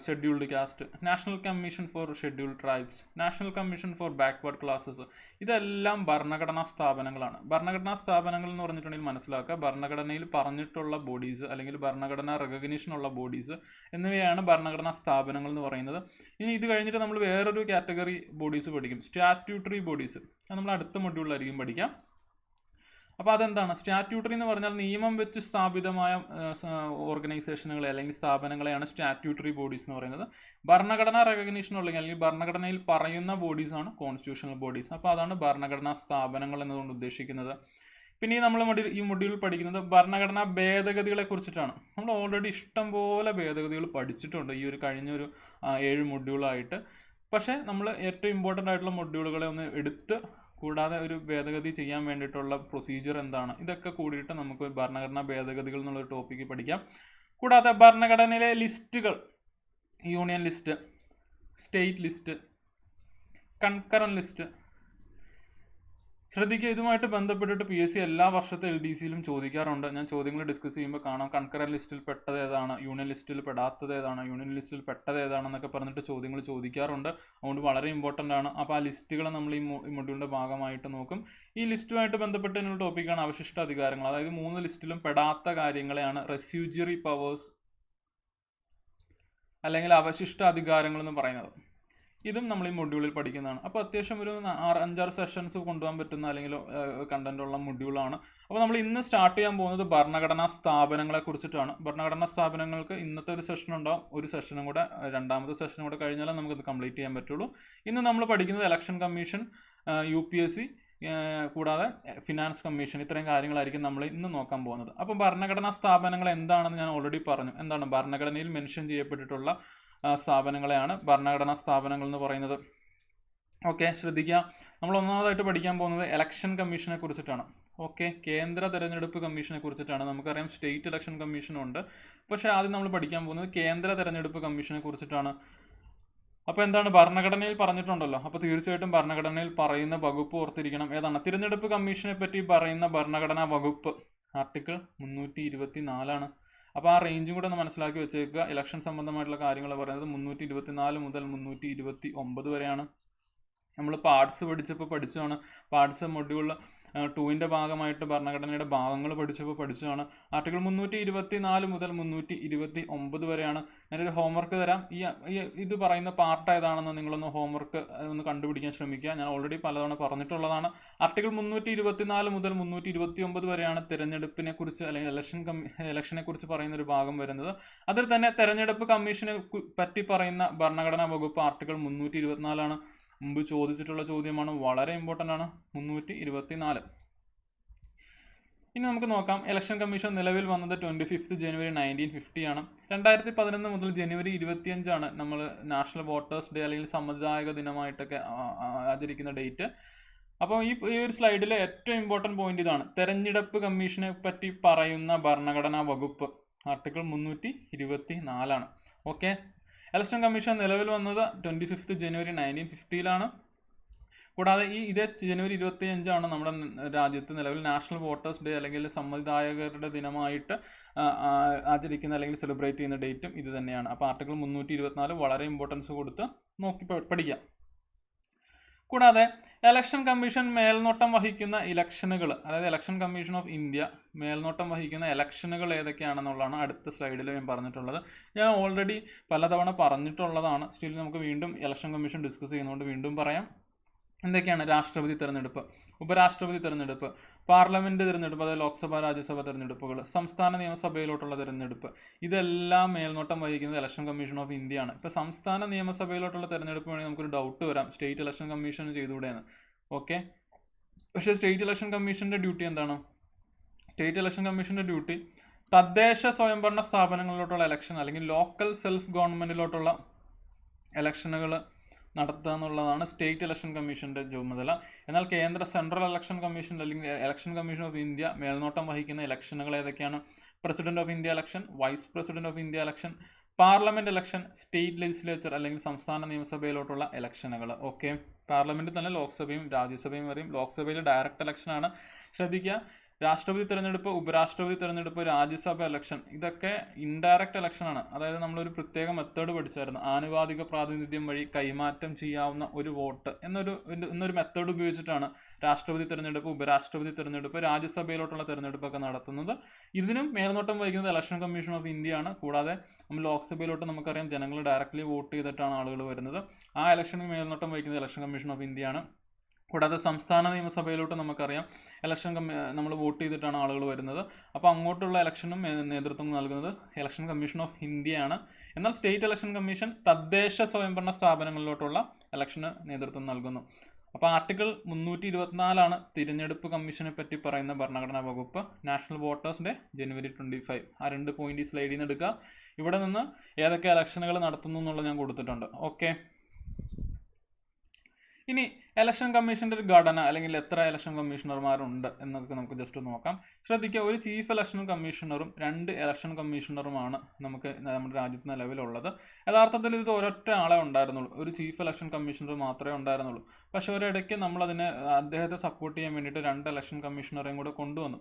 scheduled caste, national commission for scheduled tribes, national commission for backward classes. ഇതെല്ലാം ഭരണഘടനാ സ്ഥാപനങ്ങളാണ്. ഭരണഘടനാ സ്ഥാപനങ്ങൾ എന്ന് പറഞ്ഞിട്ടുണ്ടെങ്കിൽ മനസ്സിലാക്കുക, ഭരണഘടനയിൽ പറഞ്ഞിട്ടുള്ള ബോഡീസ് അല്ലെങ്കിൽ ഭരണഘടനാ റെക്കഗ്നീഷനുള്ള ബോഡീസ് എന്നിവയാണ് ഭരണഘടനാ സ്ഥാപനങ്ങൾ എന്ന് പറയുന്നത്. ഇനി ഇത് കഴിഞ്ഞിട്ട് നമ്മൾ വേറൊരു കാറ്റഗറി ബോഡീസ് പഠിക്കും, സ്റ്റാറ്റ്യൂട്ടറി ബോഡീസ്. അത് നമ്മൾ അടുത്ത മൊഡ്യൂളിലായിരിക്കും പഠിക്കാം. അപ്പോൾ അതെന്താണ്? സ്റ്റാറ്റ്യൂട്ടറി എന്ന് പറഞ്ഞാൽ നിയമം വെച്ച് സ്ഥാപിതമായ ഓർഗനൈസേഷനുകളെ അല്ലെങ്കിൽ സ്ഥാപനങ്ങളെയാണ് സ്റ്റാറ്റ്യൂട്ടറി ബോഡീസ് എന്ന് പറയുന്നത്. ഭരണഘടനാ റെക്കഗ്നീഷൻ ഉണ്ടെങ്കിൽ അല്ലെങ്കിൽ ഭരണഘടനയിൽ പറയുന്ന ബോഡീസാണ് കോൺസ്റ്റിറ്റ്യൂഷണൽ ബോഡീസ്. അപ്പോൾ അതാണ് ഭരണഘടനാ സ്ഥാപനങ്ങൾ എന്നതുകൊണ്ട് ഉദ്ദേശിക്കുന്നത്. പിന്നെ നമ്മൾ ഈ മൊഡ്യൂളിൽ പഠിക്കുന്നത് ഭരണഘടനാ ഭേദഗതികളെ കുറിച്ചിട്ടാണ്. നമ്മൾ ഓൾറെഡി ഇഷ്ടംപോലെ ഭേദഗതികൾ പഠിച്ചിട്ടുണ്ട് ഈ ഒരു കഴിഞ്ഞൊരു 7 മൊഡ്യൂളായിട്ട്. പക്ഷേ നമ്മൾ ഏറ്റവും ഇമ്പോർട്ടൻ്റ് ആയിട്ടുള്ള മൊഡ്യൂളുകളെ ഒന്ന് എടുത്ത്, കൂടാതെ ഒരു ഭേദഗതി ചെയ്യാൻ വേണ്ടിയിട്ടുള്ള പ്രൊസീജിയർ എന്താണ്, ഇതൊക്കെ കൂടിയിട്ട് നമുക്ക് ഭരണഘടനാ ഭേദഗതികൾ എന്നുള്ളൊരു ടോപ്പിക്ക് പഠിക്കാം. കൂടാതെ ഭരണഘടനയിലെ ലിസ്റ്റുകൾ, union list, state list, concurrent list. ശ്രദ്ധിക്കുക, ഇതുമായിട്ട് ബന്ധപ്പെട്ടിട്ട് PSC എല്ലാ വർഷത്തെ LDCയിലും ചോദിക്കാറുണ്ട്. ഞാൻ ചോദ്യങ്ങൾ ഡിസ്കസ് ചെയ്യുമ്പോൾ കാണാം കൺകറന്റ് ലിസ്റ്റിൽ പെട്ടത് ഏതാണ്, യൂണിയൻ ലിസ്റ്റിൽ പെടാത്തത് ഏതാണ്, യൂണിയൻ ലിസ്റ്റിൽ പെട്ടത് ഏതാണെന്നൊക്കെ പറഞ്ഞിട്ട് ചോദ്യങ്ങൾ ചോദിക്കാറുണ്ട്. അതുകൊണ്ട് വളരെ ഇമ്പോർട്ടൻ്റ് ആണ്. അപ്പോൾ ആ ലിസ്റ്റുകൾ നമ്മൾ ഈ മൊഡ്യൂളിൻ്റെ ഭാഗമായിട്ട് നോക്കും. ഈ ലിസ്റ്റുമായിട്ട് ബന്ധപ്പെട്ടുള്ള ടോപ്പിക്കാണ് അവശിഷ്ട അധികാരങ്ങൾ. അതായത് 3 ലിസ്റ്റിലും പെടാത്ത കാര്യങ്ങളെയാണ് റെസ്യൂജറി പവേഴ്സ് അല്ലെങ്കിൽ അവശിഷ്ട അധികാരങ്ങൾ എന്ന് പറയുന്നത്. ഇതും നമ്മൾ ഈ മൊഡ്യൂളിൽ പഠിക്കുന്നതാണ്. അപ്പോൾ അത്യാവശ്യം ഒരു 5-6 സെഷൻസ് കൊണ്ടുപോകാൻ പറ്റുന്ന അല്ലെങ്കിൽ കണ്ടന്റ് ഉള്ള മൊഡ്യൂളാണ്. അപ്പോൾ നമ്മൾ ഇന്ന് സ്റ്റാർട്ട് ചെയ്യാൻ പോകുന്നത് ഭരണഘടനാ സ്ഥാപനങ്ങളെ കുറിച്ചിട്ടാണ്. ഭരണഘടനാ സ്ഥാപനങ്ങൾക്ക് ഇന്നത്തെ ഒരു സെഷൻ ഉണ്ടാവും. ഒരു സെഷനും കൂടെ, രണ്ടാമത്തെ സെഷനും കൂടെ കഴിഞ്ഞാലേ നമുക്കത് കംപ്ലീറ്റ് ചെയ്യാൻ പറ്റുള്ളൂ. ഇന്ന് നമ്മൾ പഠിക്കുന്നത് ഇലക്ഷൻ കമ്മീഷൻ, UPSC, കൂടാതെ ഫിനാൻസ് കമ്മീഷൻ, ഇത്രയും കാര്യങ്ങളായിരിക്കും നമ്മൾ ഇന്ന് നോക്കാൻ പോകുന്നത്. അപ്പോൾ ഭരണഘടനാ സ്ഥാപനങ്ങൾ എന്താണെന്ന് ഞാൻ ഓൾറെഡി പറഞ്ഞു. എന്താണ്? ഭരണഘടനയിൽ മെൻഷൻ ചെയ്യപ്പെട്ടിട്ടുള്ള സ്ഥാപനങ്ങളെയാണ് ഭരണഘടനാ സ്ഥാപനങ്ങൾ എന്ന് പറയുന്നത്. ഓക്കെ, ശ്രദ്ധിക്കുക, നമ്മൾ ഒന്നാമതായിട്ട് പഠിക്കാൻ പോകുന്നത് ഇലക്ഷൻ കമ്മീഷനെ കുറിച്ചിട്ടാണ്. ഓക്കെ, കേന്ദ്ര തെരഞ്ഞെടുപ്പ് കമ്മീഷനെ കുറിച്ചിട്ടാണ്. നമുക്കറിയാം സ്റ്റേറ്റ് ഇലക്ഷൻ കമ്മീഷനുണ്ട്, പക്ഷേ ആദ്യം നമ്മൾ പഠിക്കാൻ പോകുന്നത് കേന്ദ്ര തെരഞ്ഞെടുപ്പ് കമ്മീഷനെ കുറിച്ചിട്ടാണ്. അപ്പോൾ എന്താണ്? ഭരണഘടനയിൽ പറഞ്ഞിട്ടുണ്ടല്ലോ, അപ്പോൾ തീർച്ചയായിട്ടും ഭരണഘടനയിൽ പറയുന്ന വകുപ്പ് ഓർത്തിരിക്കണം. ഏതാണ്? തിരഞ്ഞെടുപ്പ് കമ്മീഷനെ പറ്റി പറയുന്ന ഭരണഘടനാ വകുപ്പ് ആർട്ടിക്കിൾ 324 അപ്പോൾ ആ റേഞ്ചും കൂടെ ഒന്ന് മനസ്സിലാക്കി വെച്ചേക്കുക. ഇലക്ഷൻ സംബന്ധമായിട്ടുള്ള കാര്യങ്ങൾ പറയുന്നത് 324 മുതൽ 329 വരെയാണ്. നമ്മൾ പാർട്സ് പഠിച്ചപ്പോൾ പഠിച്ചതാണ്. പാർട്സ് മൊഡ്യൂളിൽ 2ന്റെ ഭാഗമായിട്ട് ഭരണഘടനയുടെ ഭാഗങ്ങൾ പഠിച്ചതാണ്. ആർട്ടിക്കിൾ 324 മുതൽ 329 വരെയാണ്. ഞാനൊരു ഹോംവർക്ക് തരാം. ഇത് പറയുന്ന പാർട്ട് ഏതാണെന്ന് നിങ്ങളൊന്ന് ഹോംവർക്ക് ഒന്ന് കണ്ടുപിടിക്കാൻ ശ്രമിക്കുക. ഞാൻ ഓൾറെഡി പലതവണ പറഞ്ഞിട്ടുള്ളതാണ്. ആർട്ടിക്കിൾ 324 മുതൽ 329 വരെയാണ് തിരഞ്ഞെടുപ്പിനെ കുറിച്ച് അല്ലെങ്കിൽ ഇലക്ഷനെ കുറിച്ച് പറയുന്ന ഒരു ഭാഗം വരുന്നത്. അതിൽ തന്നെ തെരഞ്ഞെടുപ്പ് കമ്മീഷനെ പറ്റി പറയുന്ന ഭരണഘടനാ വകുപ്പ് ആർട്ടിക്കിൾ 324 ആണ്. മുമ്പ് ചോദിച്ചിട്ടുള്ള ചോദ്യമാണ്, വളരെ ഇമ്പോർട്ടൻ്റ് ആണ്. 324. ഇനി നമുക്ക് നോക്കാം. ഇലക്ഷൻ കമ്മീഷൻ നിലവിൽ വന്നത് 25 ജനുവരി 1950 ആണ്. 2011 മുതൽ ജനുവരി 25 നമ്മൾ നാഷണൽ വോട്ടേഴ്സ് ഡേ അല്ലെങ്കിൽ സമ്മതിദായക ദിനമായിട്ടൊക്കെ ആചരിക്കുന്ന ഡേറ്റ്. അപ്പോൾ ഈ ഒരു സ്ലൈഡിലെ ഏറ്റവും ഇമ്പോർട്ടൻറ്റ് പോയിന്റ് ഇതാണ്. തെരഞ്ഞെടുപ്പ് കമ്മീഷനെ പറ്റി പറയുന്ന ഭരണഘടനാ വകുപ്പ് ആർട്ടിക്കിൾ 324 ആണ്. ഓക്കെ. ഇലക്ഷൻ കമ്മീഷൻ നിലവിൽ വന്നത് 25 ജനുവരി 1950 കൂടാതെ ഇതേ ജനുവരി 25 നമ്മുടെ രാജ്യത്ത് നിലവിൽ നാഷണൽ വോട്ടേഴ്സ് ഡേ അല്ലെങ്കിൽ സമ്മതിദായകരുടെ ദിനമായിട്ട് ആചരിക്കുന്ന അല്ലെങ്കിൽ സെലിബ്രേറ്റ് ചെയ്യുന്ന ഡേറ്റും ഇത് തന്നെയാണ്. അപ്പോൾ ആർട്ടിക്കിൾ 324 വളരെ ഇമ്പോർട്ടൻസ് കൊടുത്ത് നോക്കി പഠിക്കാം. കൂടാതെ ഇലക്ഷൻ കമ്മീഷൻ മേൽനോട്ടം വഹിക്കുന്ന ഇലക്ഷനുകൾ, അതായത് ഇലക്ഷൻ കമ്മീഷൻ ഓഫ് ഇന്ത്യ മേൽനോട്ടം വഹിക്കുന്ന ഇലക്ഷനുകൾ ഏതൊക്കെയാണെന്നുള്ളതാണ് അടുത്ത സ്ലൈഡിൽ ഞാൻ പറഞ്ഞിട്ടുള്ളത്. ഞാൻ ഓൾറെഡി പലതവണ പറഞ്ഞിട്ടുള്ളതാണ്. സ്റ്റിൽ നമുക്ക് വീണ്ടും ഇലക്ഷൻ കമ്മീഷൻ ഡിസ്കസ് ചെയ്യുന്നതുകൊണ്ട് വീണ്ടും പറയാം. എന്തൊക്കെയാണ്? രാഷ്ട്രപതി തെരഞ്ഞെടുപ്പ്, ഉപരാഷ്ട്രപതി തെരഞ്ഞെടുപ്പ്, പാർലമെന്റ് തെരഞ്ഞെടുപ്പ്, അതായത് ലോക്സഭ രാജ്യസഭ തെരഞ്ഞെടുപ്പുകൾ, സംസ്ഥാന നിയമസഭയിലോട്ടുള്ള തെരഞ്ഞെടുപ്പ്, ഇതെല്ലാം മേൽനോട്ടം വഹിക്കുന്നത് ഇലക്ഷൻ കമ്മീഷൻ ഓഫ് ഇന്ത്യ ആണ്. ഇപ്പോൾ സംസ്ഥാന നിയമസഭയിലോട്ടുള്ള തെരഞ്ഞെടുപ്പ് വേണമെങ്കിൽ നമുക്കൊരു ഡൗട്ട് വരാം, സ്റ്റേറ്റ് ഇലക്ഷൻ കമ്മീഷൻ ചെയ്തുകൂടെയെന്ന്. ഓക്കെ. പക്ഷേ സ്റ്റേറ്റ് ഇലക്ഷൻ കമ്മീഷൻ്റെ ഡ്യൂട്ടി എന്താണ്? സ്റ്റേറ്റ് ഇലക്ഷൻ കമ്മീഷൻ്റെ ഡ്യൂട്ടി തദ്ദേശ സ്വയംഭരണ സ്ഥാപനങ്ങളിലോട്ടുള്ള ഇലക്ഷൻ അല്ലെങ്കിൽ ലോക്കൽ സെൽഫ് ഗവൺമെൻറ്റിലോട്ടുള്ള ഇലക്ഷനുകൾ നടത്തുക എന്നുള്ളതാണ് സ്റ്റേറ്റ് ഇലക്ഷൻ കമ്മീഷൻ്റെ ചുമതല. എന്നാൽ കേന്ദ്ര സെൻട്രൽ ഇലക്ഷൻ കമ്മീഷൻ അല്ലെങ്കിൽ ഇലക്ഷൻ കമ്മീഷൻ ഓഫ് ഇന്ത്യ മേൽനോട്ടം വഹിക്കുന്ന ഇലക്ഷനുകൾ ഏതൊക്കെയാണ്? President of India election, vice president of India election, parliament election, state legislature അല്ലെങ്കിൽ സംസ്ഥാന നിയമസഭയിലോട്ടുള്ള ഇലക്ഷനുകൾ. ഓക്കെ. പാർലമെന്റിൽ തന്നെ ലോക്സഭയും രാജ്യസഭയും വരെയും. ലോക്സഭയിൽ ഡയറക്റ്റ് ഇലക്ഷനാണ്. ശ്രദ്ധിക്കുക, രാഷ്ട്രപതി തെരഞ്ഞെടുപ്പ്, ഉപരാഷ്ട്രപതി തെരഞ്ഞെടുപ്പ്, രാജ്യസഭ ഇലക്ഷൻ ഇതൊക്കെ ഇൻഡയറക്റ്റ് ഇലക്ഷനാണ്. അതായത് നമ്മളൊരു പ്രത്യേക മെത്തേഡ് പഠിച്ചായിരുന്നു. ആനുപാതിക പ്രാതിനിധ്യം വഴി കൈമാറ്റം ചെയ്യാവുന്ന ഒരു വോട്ട് എന്നൊരു മെത്തേഡ് ഉപയോഗിച്ചിട്ടാണ് രാഷ്ട്രപതി തെരഞ്ഞെടുപ്പ്, ഉപരാഷ്ട്രപതി തെരഞ്ഞെടുപ്പ്, രാജ്യസഭയിലോട്ടുള്ള തെരഞ്ഞെടുപ്പൊക്കെ നടത്തുന്നത്. ഇതിനും മേൽനോട്ടം വഹിക്കുന്നത് ഇലക്ഷൻ കമ്മീഷൻ ഓഫ് ഇന്ത്യ ആണ്. കൂടാതെ നമ്മൾ ലോക്സഭയിലോട്ട് നമുക്കറിയാം ജനങ്ങൾ ഡയറക്റ്റ്ലി വോട്ട് ചെയ്തിട്ടാണ് ആളുകൾ വരുന്നത്. ആ ഇലക്ഷന് മേൽനോട്ടം വഹിക്കുന്നത് ഇലക്ഷൻ കമ്മീഷൻ ഓഫ് ഇന്ത്യ ആണ്. കൂടാതെ സംസ്ഥാന നിയമസഭയിലോട്ട് നമുക്കറിയാം നമ്മൾ വോട്ട് ചെയ്തിട്ടാണ് ആളുകൾ വരുന്നത്. അപ്പോൾ അങ്ങോട്ടുള്ള ഇലക്ഷനും നേതൃത്വം നൽകുന്നത് ഇലക്ഷൻ കമ്മീഷൻ ഓഫ് ഇന്ത്യയാണ്. എന്നാൽ സ്റ്റേറ്റ് ഇലക്ഷൻ കമ്മീഷൻ തദ്ദേശ സ്വയംഭരണ സ്ഥാപനങ്ങളിലോട്ടുള്ള ഇലക്ഷന് നേതൃത്വം നൽകുന്നു. അപ്പോൾ ആർട്ടിക്കിൾ 324 തിരഞ്ഞെടുപ്പ് കമ്മീഷനെ പറ്റി പറയുന്ന ഭരണഘടനാ വകുപ്പ്. നാഷണൽ വോട്ടേഴ്സ് ഡേ ജനുവരി 25. ആ 2 പോയിന്റ് ഈ സ്ലൈഡിൽ നിന്ന് എടുക്കുക. ഇവിടെ നിന്ന് ഏതൊക്കെ ഇലക്ഷനുകൾ നടത്തുന്നു എന്നുള്ളത് ഞാൻ കൊടുത്തിട്ടുണ്ട്. ഓക്കെ. ഇനി ഇലക്ഷൻ കമ്മീഷൻ്റെ ഒരു ഘടന അല്ലെങ്കിൽ എത്ര ഇലക്ഷൻ കമ്മീഷണർമാരുണ്ട് എന്നൊക്കെ നമുക്ക് ജസ്റ്റ് നോക്കാം. ശ്രദ്ധിക്കുക, ഒരു ചീഫ് ഇലക്ഷൻ കമ്മീഷണറും 2 ഇലക്ഷൻ കമ്മീഷണറുമാണ് നമുക്ക് നമ്മുടെ രാജ്യത്ത് നിലവിലുള്ളത്. യഥാർത്ഥത്തിൽ ഇത് ഒരൊറ്റ ആളെ ഉണ്ടായിരുന്നുള്ളൂ, ഒരു ചീഫ് ഇലക്ഷൻ കമ്മീഷണർ മാത്രമേ ഉണ്ടായിരുന്നുള്ളൂ. പക്ഷേ ഒരിടയ്ക്ക് നമ്മളതിനെ അദ്ദേഹത്തെ സപ്പോർട്ട് ചെയ്യാൻ വേണ്ടിയിട്ട് 2 ഇലക്ഷൻ കമ്മീഷണറേയും കൂടെ കൊണ്ടുവന്നു.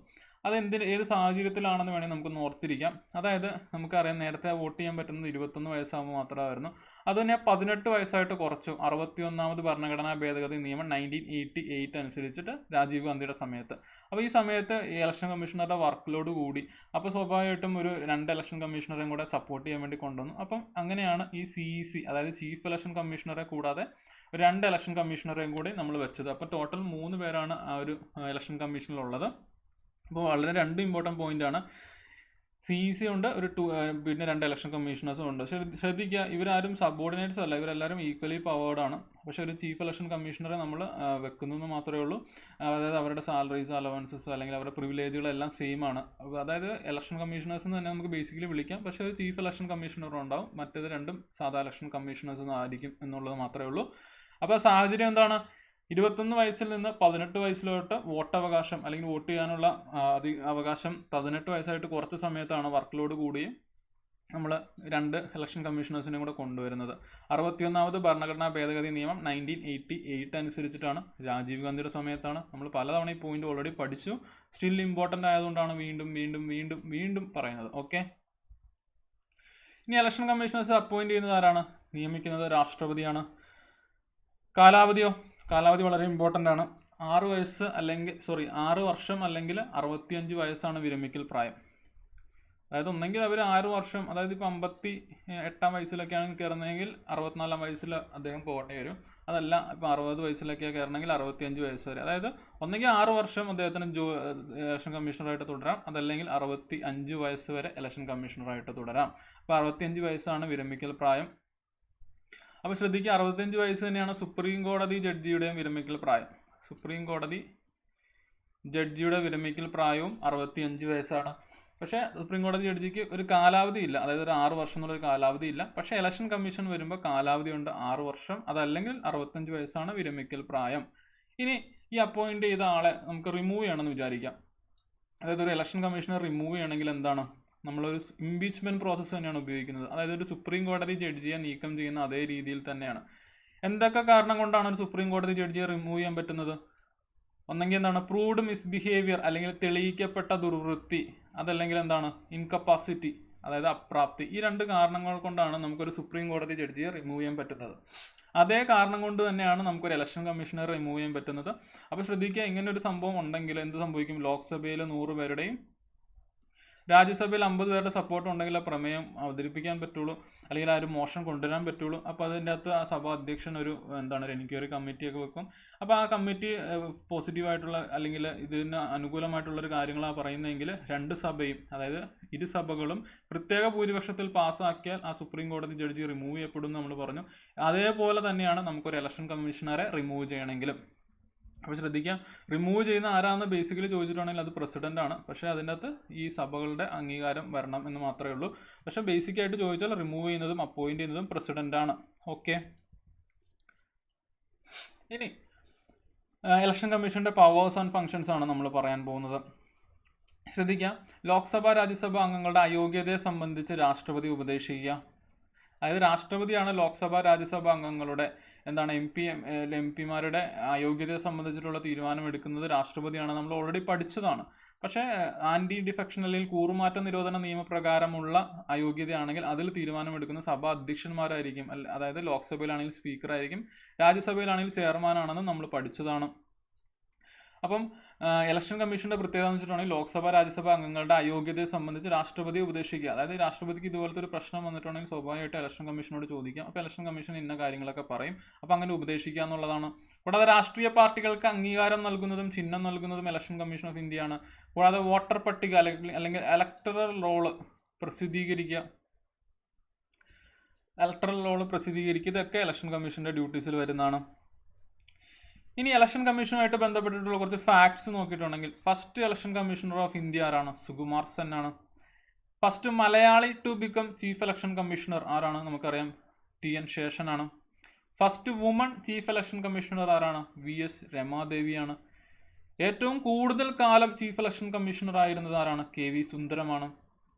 ഏത് സാഹചര്യത്തിലാണെന്ന് വേണമെങ്കിൽ നമുക്ക് ഓർത്തിരിക്കാം. അതായത് നമുക്കറിയാം നേരത്തെ വോട്ട് ചെയ്യാൻ പറ്റുന്നത് 21 വയസ്സാകുമ്പോൾ മാത്രമായിരുന്നു. അത് തന്നെ 18 വയസ്സായിട്ട് കുറച്ചു. 61ാമത് ഭരണഘടനാ ഭേദഗതി നിയമം 1988 അനുസരിച്ചിട്ട് രാജീവ് ഗാന്ധിയുടെ സമയത്ത്. അപ്പോൾ ഈ സമയത്ത് ഈ ഇലക്ഷൻ കമ്മീഷണറുടെ വർക്ക് ലോഡ് കൂടി. അപ്പോൾ സ്വാഭാവികമായിട്ടും ഒരു 2 ഇലക്ഷൻ കമ്മീഷണറെയും കൂടെ സപ്പോർട്ട് ചെയ്യാൻ വേണ്ടി കൊണ്ടുവന്നു. അപ്പം അങ്ങനെയാണ് ഈ CEC അതായത് ചീഫ് ഇലക്ഷൻ കമ്മീഷണറെ കൂടാതെ 2 ഇലക്ഷൻ കമ്മീഷണറെയും കൂടി നമ്മൾ വെച്ചത്. അപ്പോൾ ടോട്ടൽ 3 പേരാണ് ആ ഒരു ഇലക്ഷൻ കമ്മീഷനിലുള്ളത്. അപ്പോൾ വളരെ 2 ഇമ്പോർട്ടൻറ്റ് പോയിൻ്റാണ്. CEC ഉണ്ട്, പിന്നെ 2 ഇലക്ഷൻ കമ്മീഷണേഴ്സും ഉണ്ട്. ശ്രദ്ധിക്കുക, ഇവരാരും സബോർഡിനേറ്റ്സ് അല്ല, ഇവരെല്ലാവരും ഈക്വലി പവേർഡാണ്. പക്ഷേ ഒരു ചീഫ് ഇലക്ഷൻ കമ്മീഷണറെ നമ്മൾ വെക്കുന്നതെന്ന് മാത്രമേ ഉള്ളൂ. അതായത് അവരുടെ സാലറീസ്, അലവൻസസ് അല്ലെങ്കിൽ അവരുടെ പ്രിവിലേജുകളെല്ലാം സെയിം ആണ്. അതായത് ഇലക്ഷൻ കമ്മീഷണേഴ്സ് എന്ന് തന്നെ നമുക്ക് ബേസിക്കലി വിളിക്കാം. പക്ഷേ ഒരു ചീഫ് ഇലക്ഷൻ കമ്മീഷണറും ഉണ്ടാവും, മറ്റേത് 2 സാധാ ഇലക്ഷൻ കമ്മീഷണേഴ്സ് ആയിരിക്കും എന്നുള്ളത് മാത്രമേ ഉള്ളൂ. അപ്പോൾ സാഹചര്യം എന്താണ്? 21 വയസ്സിൽ നിന്ന് 18 വയസ്സിലോട്ട് വോട്ടവകാശം അല്ലെങ്കിൽ വോട്ട് ചെയ്യാനുള്ള അവകാശം 18 വയസ്സായിട്ട് കുറച്ച് സമയത്താണ് വർക്ക് ലോഡ് കൂടിയും നമ്മൾ 2 ഇലക്ഷൻ കമ്മീഷണേഴ്സിനെയും കൂടെ കൊണ്ടുവരുന്നത്. 61ാമത് ഭരണഘടനാ ഭേദഗതി നിയമം 1988 അനുസരിച്ചിട്ടാണ്. രാജീവ് ഗാന്ധിയുടെ സമയത്താണ്. നമ്മൾ പലതവണ ഈ പോയിന്റ് ഓൾറെഡി പഠിച്ചു. സ്റ്റിൽ ഇമ്പോർട്ടൻ്റ് ആയതുകൊണ്ടാണ് വീണ്ടും വീണ്ടും വീണ്ടും വീണ്ടും പറയുന്നത്. ഓക്കെ. ഇനി ഇലക്ഷൻ കമ്മീഷണേഴ്സ് അപ്പോയിന്റ് ചെയ്യുന്നത് ആരാണ്? നിയമിക്കുന്നത് രാഷ്ട്രപതിയാണ്. കാലാവധി വളരെ ഇമ്പോർട്ടൻ്റ് ആണ്. 6 വയസ്സ് അല്ലെങ്കിൽ 6 വർഷം അല്ലെങ്കിൽ 65 വയസ്സാണ് വിരമിക്കൽ പ്രായം. അതായത് ഒന്നെങ്കിൽ അവർ 6 വർഷം, അതായത് ഇപ്പോൾ 58 വയസ്സിലൊക്കെയാണ് കയറുന്നതെങ്കിൽ 64 വയസ്സിൽ അദ്ദേഹം പോകേണ്ടി വരും. അതല്ല ഇപ്പോൾ 60 വയസ്സിലൊക്കെ കയറണമെങ്കിൽ 65 വയസ്സ് വരെ. അതായത് ഒന്നെങ്കിൽ 6 വർഷം അദ്ദേഹത്തിന് ഇലക്ഷൻ കമ്മീഷണറായിട്ട് തുടരാം, അതല്ലെങ്കിൽ 65 വയസ്സ് വരെ ഇലക്ഷൻ കമ്മീഷണറായിട്ട് തുടരാം. അപ്പോൾ 65 വയസ്സാണ് വിരമിക്കൽ പ്രായം. അപ്പോൾ ശ്രദ്ധിക്കുക, 65 വയസ്സ് തന്നെയാണ് സുപ്രീം കോടതി ജഡ്ജിയുടെയും വിരമിക്കൽ പ്രായം. സുപ്രീം കോടതി ജഡ്ജിയുടെ വിരമിക്കൽ പ്രായവും 65 വയസ്സാണ്. പക്ഷേ സുപ്രീം കോടതി ജഡ്ജിക്ക് ഒരു കാലാവധി ഇല്ല, അതായത് ഒരു 6 വർഷം എന്നുള്ളൊരു കാലാവധി ഇല്ല. പക്ഷേ ഇലക്ഷൻ കമ്മീഷൻ വരുമ്പോൾ കാലാവധി ഉണ്ട് 6 വർഷം, അതല്ലെങ്കിൽ 65 വയസ്സാണ് വിരമിക്കൽ പ്രായം. ഇനി ഈ അപ്പോയിന്റ് ചെയ്ത ആളെ നമുക്ക് റിമൂവ് ചെയ്യണമെന്ന് വിചാരിക്കാം. അതായത് ഒരു ഇലക്ഷൻ കമ്മീഷണർ റിമൂവ് ചെയ്യണമെങ്കിൽ എന്താണ്, നമ്മളൊരു ഇംപീച്ച്മെന്റ് പ്രോസസ്സ് തന്നെയാണ് ഉപയോഗിക്കുന്നത്. അതായത് ഒരു സുപ്രീം കോടതി ജഡ്ജിയെ നീക്കം ചെയ്യുന്ന അതേ രീതിയിൽ തന്നെയാണ്. എന്തൊക്കെ കാരണം കൊണ്ടാണ് ഒരു സുപ്രീം കോടതി ജഡ്ജിയെ റിമൂവ് ചെയ്യാൻ പറ്റുന്നത്? ഒന്നെങ്കിൽ എന്താണ്, പ്രൂവ്ഡ് മിസ്ബിഹേവിയർ അല്ലെങ്കിൽ തെളിയിക്കപ്പെട്ട ദുർവൃത്തി, അതല്ലെങ്കിൽ എന്താണ്, ഇൻകപ്പാസിറ്റി അതായത് അപ്രാപ്തി. ഈ 2 കാരണങ്ങൾ കൊണ്ടാണ് നമുക്കൊരു സുപ്രീം കോടതി ജഡ്ജിയെ റിമൂവ് ചെയ്യാൻ പറ്റുന്നത്. അതേ കാരണം കൊണ്ട് തന്നെയാണ് നമുക്കൊരു ഇലക്ഷൻ കമ്മീഷണറെ റിമൂവ് ചെയ്യാൻ പറ്റുന്നത്. അപ്പോൾ ശ്രദ്ധിക്കുക, ഇങ്ങനെ ഒരു സംഭവം ഉണ്ടെങ്കിൽ എന്ത് സംഭവിക്കും? ലോക്സഭയിൽ 100 പേരുടെയും രാജ്യസഭയിൽ 50 പേരുടെ സപ്പോർട്ട് ഉണ്ടെങ്കിൽ ആ പ്രമേയം അവതരിപ്പിക്കാൻ പറ്റുള്ളൂ, അല്ലെങ്കിൽ ആ ഒരു മോഷൻ കൊണ്ടുവരാൻ പറ്റുള്ളൂ. അപ്പോൾ അതിൻ്റെ അകത്ത് ആ സഭാ അധ്യക്ഷൻ ഒരു എൻക്വയറി കമ്മിറ്റിയൊക്കെ വെക്കും. അപ്പോൾ ആ കമ്മിറ്റി പോസിറ്റീവായിട്ടുള്ള അല്ലെങ്കിൽ ഇതിന് അനുകൂലമായിട്ടുള്ളൊരു കാര്യങ്ങളാണ് പറയുന്നതെങ്കിൽ 2 സഭയും, അതായത് 2 സഭകളും പ്രത്യേക ഭൂരിപക്ഷത്തിൽ പാസ്സാക്കിയാൽ ആ സുപ്രീം കോടതി ജഡ്ജി റിമൂവ് ചെയ്യപ്പെടും എന്ന് നമ്മൾ പറഞ്ഞു. അതേപോലെ തന്നെയാണ് നമുക്കൊരു ഇലക്ഷൻ കമ്മീഷണറെ റിമൂവ് ചെയ്യണമെങ്കിലും. അപ്പോൾ ശ്രദ്ധിക്കാം, റിമൂവ് ചെയ്യുന്ന ആരാന്ന് ബേസിക്കലി ചോദിച്ചിട്ടുണ്ടെങ്കിൽ അത് പ്രസിഡന്റ് ആണ്. പക്ഷേ അതിൻ്റെ അകത്ത് ഈ സഭകളുടെ അംഗീകാരം വരണം എന്ന് മാത്രമേ ഉള്ളൂ. പക്ഷേ ബേസിക്കായിട്ട് ചോദിച്ചാൽ റിമൂവ് ചെയ്യുന്നതും അപ്പോയിന്റ് ചെയ്യുന്നതും പ്രസിഡന്റ് ആണ്. ഓക്കെ, ഇനി ഇലക്ഷൻ കമ്മീഷന്റെ പവേഴ്സ് ആൻഡ് ഫങ്ഷൻസ് ആണ് നമ്മൾ പറയാൻ പോകുന്നത്. ശ്രദ്ധിക്കാം, ലോക്സഭ രാജ്യസഭ അംഗങ്ങളുടെ അയോഗ്യതയെ സംബന്ധിച്ച് രാഷ്ട്രപതി ഉപദേശിക്കുക. അതായത് രാഷ്ട്രപതിയാണ് ലോക്സഭ രാജ്യസഭ അംഗങ്ങളുടെ എം പിമാരുടെ അയോഗ്യതയെ സംബന്ധിച്ചിട്ടുള്ള തീരുമാനമെടുക്കുന്നത് രാഷ്ട്രപതിയാണ്. നമ്മൾ ഓൾറെഡി പഠിച്ചതാണ്. പക്ഷേ ആന്റി ഡിഫെക്ഷൻ അല്ലെങ്കിൽ കൂറുമാറ്റ നിരോധന നിയമപ്രകാരമുള്ള അയോഗ്യതയാണെങ്കിൽ അതിൽ തീരുമാനമെടുക്കുന്ന സഭാ അധ്യക്ഷന്മാരായിരിക്കും. അതായത് ലോക്സഭയിലാണെങ്കിൽ സ്പീക്കർ ആയിരിക്കും, രാജ്യസഭയിലാണെങ്കിൽ ചെയർമാനാണെന്ന് നമ്മൾ പഠിച്ചതാണ്. അപ്പം ഇലക്ഷൻ കമ്മീഷന്റെ പ്രത്യേകത എന്ന് വെച്ചിട്ടുണ്ടെങ്കിൽ ലോക്സഭ രാജ്യസഭ അംഗങ്ങളുടെ അയോഗ്യതയെ സംബന്ധിച്ച് രാഷ്ട്രപതിയെ ഉപദേശിക്കുക. അതായത് രാഷ്ട്രപതിക്ക് ഇതുപോലത്തെ ഒരു പ്രശ്നം വന്നിട്ടുണ്ടെങ്കിൽ സ്വാഭാവികമായിട്ട് ഇലക്ഷൻ കമ്മീഷനോട് ചോദിക്കാം. അപ്പോൾ ഇലക്ഷൻ കമ്മീഷൻ ഇന്ന കാര്യങ്ങളൊക്കെ പറയും. അപ്പോൾ അങ്ങനെ ഉപദേശിക്കുക എന്നുള്ളതാണ്. കൂടാതെ രാഷ്ട്രീയ പാർട്ടികൾക്ക് അംഗീകാരം നൽകുന്നതും ചിഹ്നം നൽകുന്നതും ഇലക്ഷൻ കമ്മീഷൻ ഓഫ് ഇന്ത്യയാണ്. കൂടാതെ വോട്ടർ പട്ടിക അല്ലെങ്കിൽ ഇലക്ടറൽ റോള് പ്രസിദ്ധീകരിക്കുക, ഇതൊക്കെ ഇലക്ഷൻ കമ്മീഷന്റെ ഡ്യൂട്ടീസിൽ വരുന്നതാണ്. ഇനി ഇലക്ഷൻ കമ്മീഷനുമായിട്ട് ബന്ധപ്പെട്ടിട്ടുള്ള കുറച്ച് ഫാക്ട്സ് നോക്കിയിട്ടുണ്ടെങ്കിൽ, first election commissioner of India ആരാണ്? സുകുമാർ സെൻ ആണ്. First Malayali to become chief election commissioner ആരാണ്? നമുക്കറിയാം, TN ശേഷനാണ്. First woman chief election commissioner ആരാണ്? VS രമാദേവിയാണ്. ഏറ്റവും കൂടുതൽ കാലം ചീഫ് ഇലക്ഷൻ കമ്മീഷണർ ആയിരുന്നത് ആരാണ്? KV സുന്ദരമാണ്.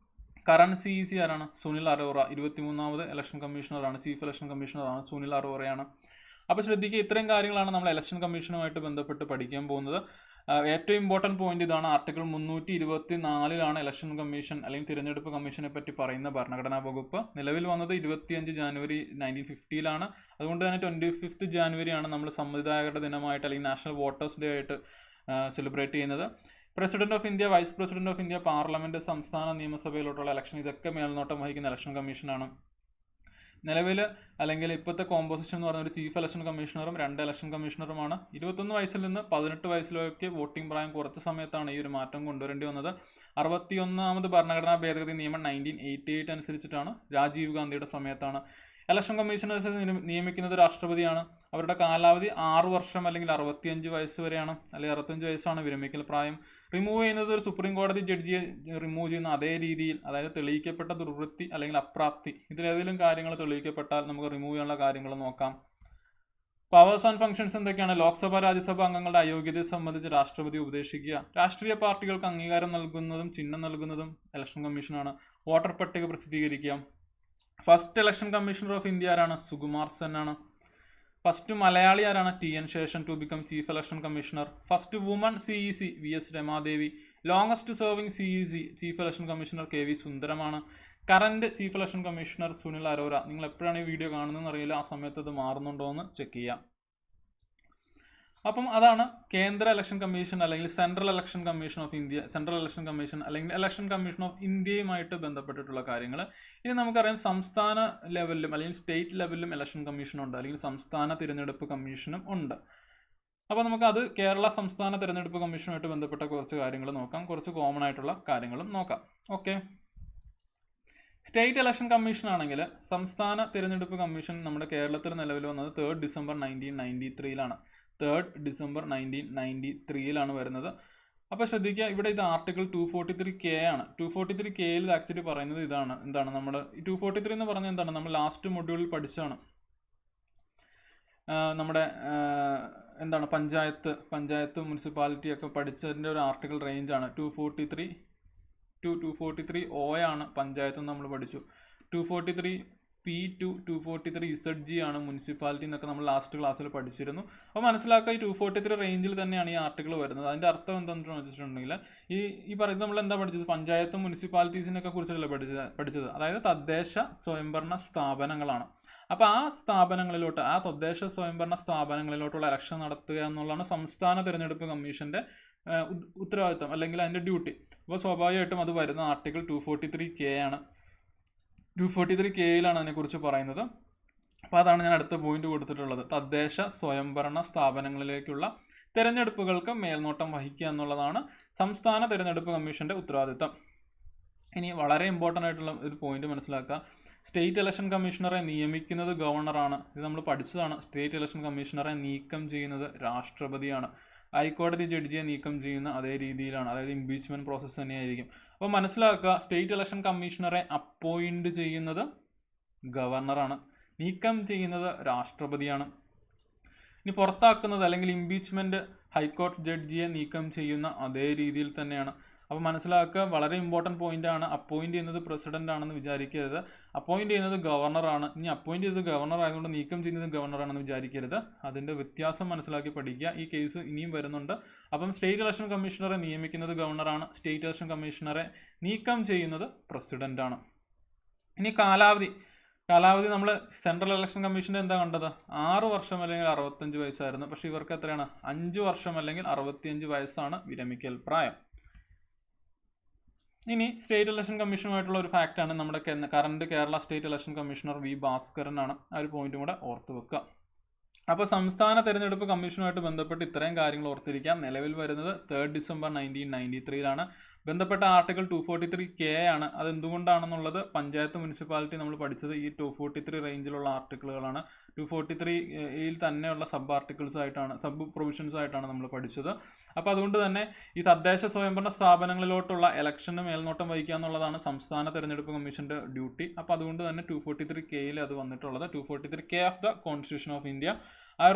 കറന്റ് CEC ആരാണ്? സുനിൽ അറോറ. 23ാമത് ഇലക്ഷൻ കമ്മീഷണറാണ്, ചീഫ് ഇലക്ഷൻ കമ്മീഷണറാണ് സുനിൽ അറോറയാണ്. അപ്പോൾ ശ്രദ്ധിക്കുക, ഇത്രയും കാര്യങ്ങളാണ് നമ്മൾ ഇലക്ഷൻ കമ്മീഷനുമായിട്ട് ബന്ധപ്പെട്ട് പഠിക്കാൻ പോകുന്നത്. ഏറ്റവും ഇമ്പോർട്ടൻറ്റ് പോയിന്റ് ഇതാണ്. ആർട്ടിക്കിൾ 324 ഇലക്ഷൻ കമ്മീഷൻ അല്ലെങ്കിൽ തിരഞ്ഞെടുപ്പ് കമ്മീഷനെ പറ്റി പറയുന്ന ഭരണഘടനാ വകുപ്പ്. നിലവിൽ വന്നത് 25 ജാനുവരി 1950 അതുകൊണ്ട് തന്നെ 25 ജാനുവരിയാണ് നമ്മൾ സമ്മതിദായകരുടെ ദിനമായിട്ട് അല്ലെങ്കിൽ നാഷണൽ വോട്ടേഴ്സ് ഡേ ആയിട്ട് സെലിബ്രേറ്റ് ചെയ്യുന്നത്. President of India, vice president of India, parliament, സംസ്ഥാന നിയമസഭയിലോട്ടുള്ള ഇലക്ഷൻ, ഇതൊക്കെ മേൽനോട്ടം വഹിക്കുന്ന ഇലക്ഷൻ കമ്മീഷനാണ്. നിലവിൽ അല്ലെങ്കിൽ ഇപ്പോഴത്തെ കോമ്പോസിഷൻ എന്ന് പറഞ്ഞ ഒരു ചീഫ് ഇലക്ഷൻ കമ്മീഷണറും 2 ഇലക്ഷൻ കമ്മീഷണറുമാണ്. 21 വയസ്സിൽ നിന്ന് 18 വയസ്സിലേക്ക് വോട്ടിംഗ് പ്രായം കുറച്ച സമയത്താണ് ഈ ഒരു മാറ്റം കൊണ്ടുവരേണ്ടി വന്നത്. 61ാമത് ഭരണഘടനാ ഭേദഗതി നിയമം 1988 അനുസരിച്ചിട്ടാണ്. രാജീവ് ഗാന്ധിയുടെ സമയത്താണ്. ഇലക്ഷൻ കമ്മീഷണേഴ്സ് നിയമിക്കുന്നത് രാഷ്ട്രപതിയാണ്. അവരുടെ കാലാവധി 6 വർഷം അല്ലെങ്കിൽ 65 വയസ്സ് വരെയാണ്, അല്ലെങ്കിൽ 65 വയസ്സാണ് വിരമിക്കൽ പ്രായം. റിമൂവ് ചെയ്യുന്നത് ഒരു സുപ്രീം കോടതി ജഡ്ജിയെ റിമൂവ് ചെയ്യുന്ന അതേ രീതിയിൽ, അതായത് തെളിയിക്കപ്പെട്ട ദുർവൃത്തി അല്ലെങ്കിൽ അപ്രാപ്തി, ഇതിലേതെങ്കിലും കാര്യങ്ങൾ തെളിയിക്കപ്പെട്ടാൽ നമുക്ക് റിമൂവ് ചെയ്യാനുള്ള കാര്യങ്ങൾ നോക്കാം. പവേഴ്സ് ആൻഡ് ഫങ്ഷൻസ് എന്തൊക്കെയാണ്? ലോക്സഭ രാജ്യസഭ അംഗങ്ങളുടെ അയോഗ്യതയെ സംബന്ധിച്ച് രാഷ്ട്രപതി ഉപദേശിക്കുക. രാഷ്ട്രീയ പാർട്ടികൾക്ക് അംഗീകാരം നൽകുന്നതും ചിഹ്നം നൽകുന്നതും ഇലക്ഷൻ കമ്മീഷനാണ്. വോട്ടർ പട്ടിക പ്രസിദ്ധീകരിക്കുക. First election commissioner of India ആരാണ്? സുകുമാർ സെൻ ആണ്. ഫസ്റ്റ് മലയാളി ആരാണ്? TN Seshan to become chief election commissioner. First woman CEC VS Ramadevi. Longest serving CEC chief election commissioner KV സുന്ദരമാണ്. Current chief election commissioner Sunil Arora. നിങ്ങൾ എപ്പോഴാണ് ഈ വീഡിയോ കാണുന്നതെന്ന് അറിയില്ല, ആ സമയത്ത് അത് മാറുന്നുണ്ടോ എന്ന് ചെക്ക് ചെയ്യാം. അപ്പം അതാണ് കേന്ദ്ര ഇലക്ഷൻ കമ്മീഷൻ അല്ലെങ്കിൽ central election commission of India, central election commission അല്ലെങ്കിൽ ഇലക്ഷൻ കമ്മീഷൻ ഓഫ് ഇന്ത്യയുമായിട്ട് ബന്ധപ്പെട്ടിട്ടുള്ള കാര്യങ്ങൾ. ഇനി നമുക്കറിയാം സംസ്ഥാന ലെവലിലും അല്ലെങ്കിൽ സ്റ്റേറ്റ് ലെവലിലും ഇലക്ഷൻ കമ്മീഷൻ ഉണ്ട്, അല്ലെങ്കിൽ സംസ്ഥാന തിരഞ്ഞെടുപ്പ് കമ്മീഷനും ഉണ്ട്. അപ്പോൾ നമുക്കത് കേരള സംസ്ഥാന തിരഞ്ഞെടുപ്പ് കമ്മീഷനുമായിട്ട് ബന്ധപ്പെട്ട കുറച്ച് കാര്യങ്ങൾ നോക്കാം, കുറച്ച് കോമൺ ആയിട്ടുള്ള കാര്യങ്ങളും നോക്കാം. ഓക്കെ, സ്റ്റേറ്റ് ഇലക്ഷൻ കമ്മീഷൻ ആണെങ്കിൽ സംസ്ഥാന തിരഞ്ഞെടുപ്പ് കമ്മീഷൻ നമ്മുടെ കേരളത്തിൽ നിലവിൽ വന്നത് 3 ഡിസംബർ 1993 3 ഡിസംബർ 1993 വരുന്നത്. അപ്പോൾ ശ്രദ്ധിക്കുക, ഇവിടെ ഇത് ആർട്ടിക്കിൾ 243K ആണ്. 243Kയിൽ ആക്ച്വലി പറയുന്നത് എന്താണ് നമ്മൾ 243 എന്ന് പറഞ്ഞാൽ എന്താണ്, നമ്മൾ ലാസ്റ്റ് മൊഡ്യൂളിൽ പഠിച്ചാണ്. നമ്മുടെ എന്താണ് പഞ്ചായത്ത് മുനിസിപ്പാലിറ്റി ഒക്കെ പഠിച്ചതിൻ്റെ ഒരു ആർട്ടിക്കിൾ റേഞ്ചാണ് 243 to 243O ആണ് പഞ്ചായത്ത് നമ്മൾ പഠിച്ചു. 243P2 243ZG ആണ് മുനിസിപ്പാലിറ്റി എന്നൊക്കെ നമ്മൾ ലാസ്റ്റ് ക്ലാസ്സിൽ പഠിച്ചിരുന്നു. അപ്പോൾ മനസ്സിലാക്കുക, ഈ 243 റേഞ്ചിൽ തന്നെയാണ് ഈ ആർട്ടിക്കിൾ വരുന്നത്. അതിൻ്റെ അർത്ഥം എന്താണെന്ന് വെച്ചിട്ടുണ്ടെങ്കിൽ ഈ പറയുന്നത് നമ്മൾ എന്താ പഠിച്ചത്, പഞ്ചായത്ത് മുനിസിപ്പാലിറ്റീസിനൊക്കെ കുറിച്ചല്ല പഠിച്ചത്, അതായത് തദ്ദേശ സ്വയംഭരണ സ്ഥാപനങ്ങളാണ്. അപ്പോൾ ആ സ്ഥാപനങ്ങളിലോട്ട്, ആ തദ്ദേശ സ്വയംഭരണ സ്ഥാപനങ്ങളിലോട്ടുള്ള ഇലക്ഷൻ നടത്തുക എന്നുള്ളതാണ് സംസ്ഥാന തിരഞ്ഞെടുപ്പ് കമ്മീഷൻ്റെ ഉത്തരവാദിത്തം അല്ലെങ്കിൽ അതിൻ്റെ ഡ്യൂട്ടി. അപ്പോൾ സ്വാഭാവികമായിട്ടും അത് വരുന്ന ആർട്ടിക്കിൾ 243K ആണ്. 243Kയിലാണ് അതിനെക്കുറിച്ച് പറയുന്നത്. അപ്പോൾ അതാണ് ഞാൻ അടുത്ത പോയിന്റ് കൊടുത്തിട്ടുള്ളത്. തദ്ദേശ സ്വയംഭരണ സ്ഥാപനങ്ങളിലേക്കുള്ള തിരഞ്ഞെടുപ്പുകൾക്ക് മേൽനോട്ടം വഹിക്കുക എന്നുള്ളതാണ് സംസ്ഥാന തിരഞ്ഞെടുപ്പ് കമ്മീഷൻ്റെ ഉത്തരവാദിത്തം. ഇനി വളരെ ഇമ്പോർട്ടൻ്റ് ആയിട്ടുള്ള ഒരു പോയിന്റ് മനസ്സിലാക്കുക, സ്റ്റേറ്റ് ഇലക്ഷൻ കമ്മീഷണറെ നിയമിക്കുന്നത് ഗവർണറാണ്. ഇത് നമ്മൾ പഠിച്ചതാണ്. സ്റ്റേറ്റ് ഇലക്ഷൻ കമ്മീഷണറെ നീക്കം ചെയ്യുന്നത് രാഷ്ട്രപതിയാണ്. ഹൈക്കോടതി ജഡ്ജിയെ നീക്കം ചെയ്യുന്ന അതേ രീതിയിലാണ്, അതായത് ഇംപീച്ച്മെന്റ് പ്രോസസ്സ് തന്നെയായിരിക്കും. അപ്പോൾ മനസ്സിലാക്കുക, സ്റ്റേറ്റ് ഇലക്ഷൻ കമ്മീഷണറെ അപ്പോയിന്റ് ചെയ്യുന്നത് ഗവർണറാണ്, നീക്കം ചെയ്യുന്നത് രാഷ്ട്രപതിയാണ്. ഇനി പുറത്താക്കുന്നത് അല്ലെങ്കിൽ ഇംപീച്ച്മെന്റ് ഹൈക്കോടതി ജഡ്ജിയെ നീക്കം ചെയ്യുന്ന അതേ രീതിയിൽ തന്നെയാണ്. അപ്പോൾ മനസ്സിലാക്കുക, വളരെ ഇമ്പോർട്ടൻറ്റ് പോയിൻ്റാണ്. അപ്പോയിൻറ്റ് ചെയ്യുന്നത് പ്രസിഡൻ്റ് ആണെന്ന് വിചാരിക്കരുത്, അപ്പോയിൻറ്റ് ചെയ്യുന്നത് ഗവർണറാണ്. ഇനി അപ്പോയിൻറ്റ് ചെയ്തത് ഗവർണർ ആയതുകൊണ്ട് നീക്കം ചെയ്യുന്നത് ഗവർണറാണെന്ന് വിചാരിക്കരുത്. അതിൻ്റെ വ്യത്യാസം മനസ്സിലാക്കി പഠിക്കുക. ഈ കേസ് ഇനിയും വരുന്നുണ്ട്. അപ്പം സ്റ്റേറ്റ് ഇലക്ഷൻ കമ്മീഷണറെ നിയമിക്കുന്നത് ഗവർണറാണ്, സ്റ്റേറ്റ് ഇലക്ഷൻ കമ്മീഷണറെ നീക്കം ചെയ്യുന്നത് പ്രസിഡൻ്റാണ്. ഇനി കാലാവധി നമ്മൾ സെൻട്രൽ ഇലക്ഷൻ കമ്മീഷൻ്റെ എന്താ കണ്ടത്, 6 വർഷം അല്ലെങ്കിൽ 65 വയസ്സായിരുന്നു. പക്ഷേ ഇവർക്ക് എത്രയാണ്, 5 വർഷം അല്ലെങ്കിൽ 65 വയസ്സാണ് വിരമിക്കൽ പ്രായം. ഇനി സ്റ്റേറ്റ് ഇലക്ഷൻ കമ്മീഷനുമായിട്ടുള്ള ഒരു ഫാക്റ്റാണ് നമ്മുടെ current Kerala state election commissioner V ഭാസ്കരനാണ്. ആ ഒരു പോയിന്റും കൂടെ ഓർത്ത് വെക്കുക. അപ്പോൾ സംസ്ഥാന തെരഞ്ഞെടുപ്പ് കമ്മീഷനുമായിട്ട് ബന്ധപ്പെട്ട് ഇത്രയും കാര്യങ്ങൾ ഓർത്തിരിക്കാം. നിലവിൽ വരുന്നത് 3 ഡിസംബർ 1993 ബന്ധപ്പെട്ട ആർട്ടിക്കിൾ 243K ആണ്. അതെന്തുകൊണ്ടാണെന്നുള്ളത് പഞ്ചായത്ത് മുനിസിപ്പാലിറ്റി നമ്മൾ പഠിച്ചത് ഈ 243 റേഞ്ചിലുള്ള ആർട്ടിക്കിളുകളാണ്. 243യിൽ തന്നെയുള്ള സബ് പ്രൊവിഷൻസ് ആയിട്ടാണ് നമ്മൾ പഠിച്ചത്. അപ്പോൾ അതുകൊണ്ട് തന്നെ ഈ തദ്ദേശ സ്വയംഭരണ സ്ഥാപനങ്ങളിലോട്ടുള്ള ഇലക്ഷന് മേൽനോട്ടം വഹിക്കുക എന്നുള്ളതാണ് സംസ്ഥാന തെരഞ്ഞെടുപ്പ് കമ്മീഷൻ്റെ ഡ്യൂട്ടി. അപ്പോൾ അതുകൊണ്ട് തന്നെ 243Kയിൽ അത് വന്നിട്ടുള്ളത്. 243K of the constitution of India. ആ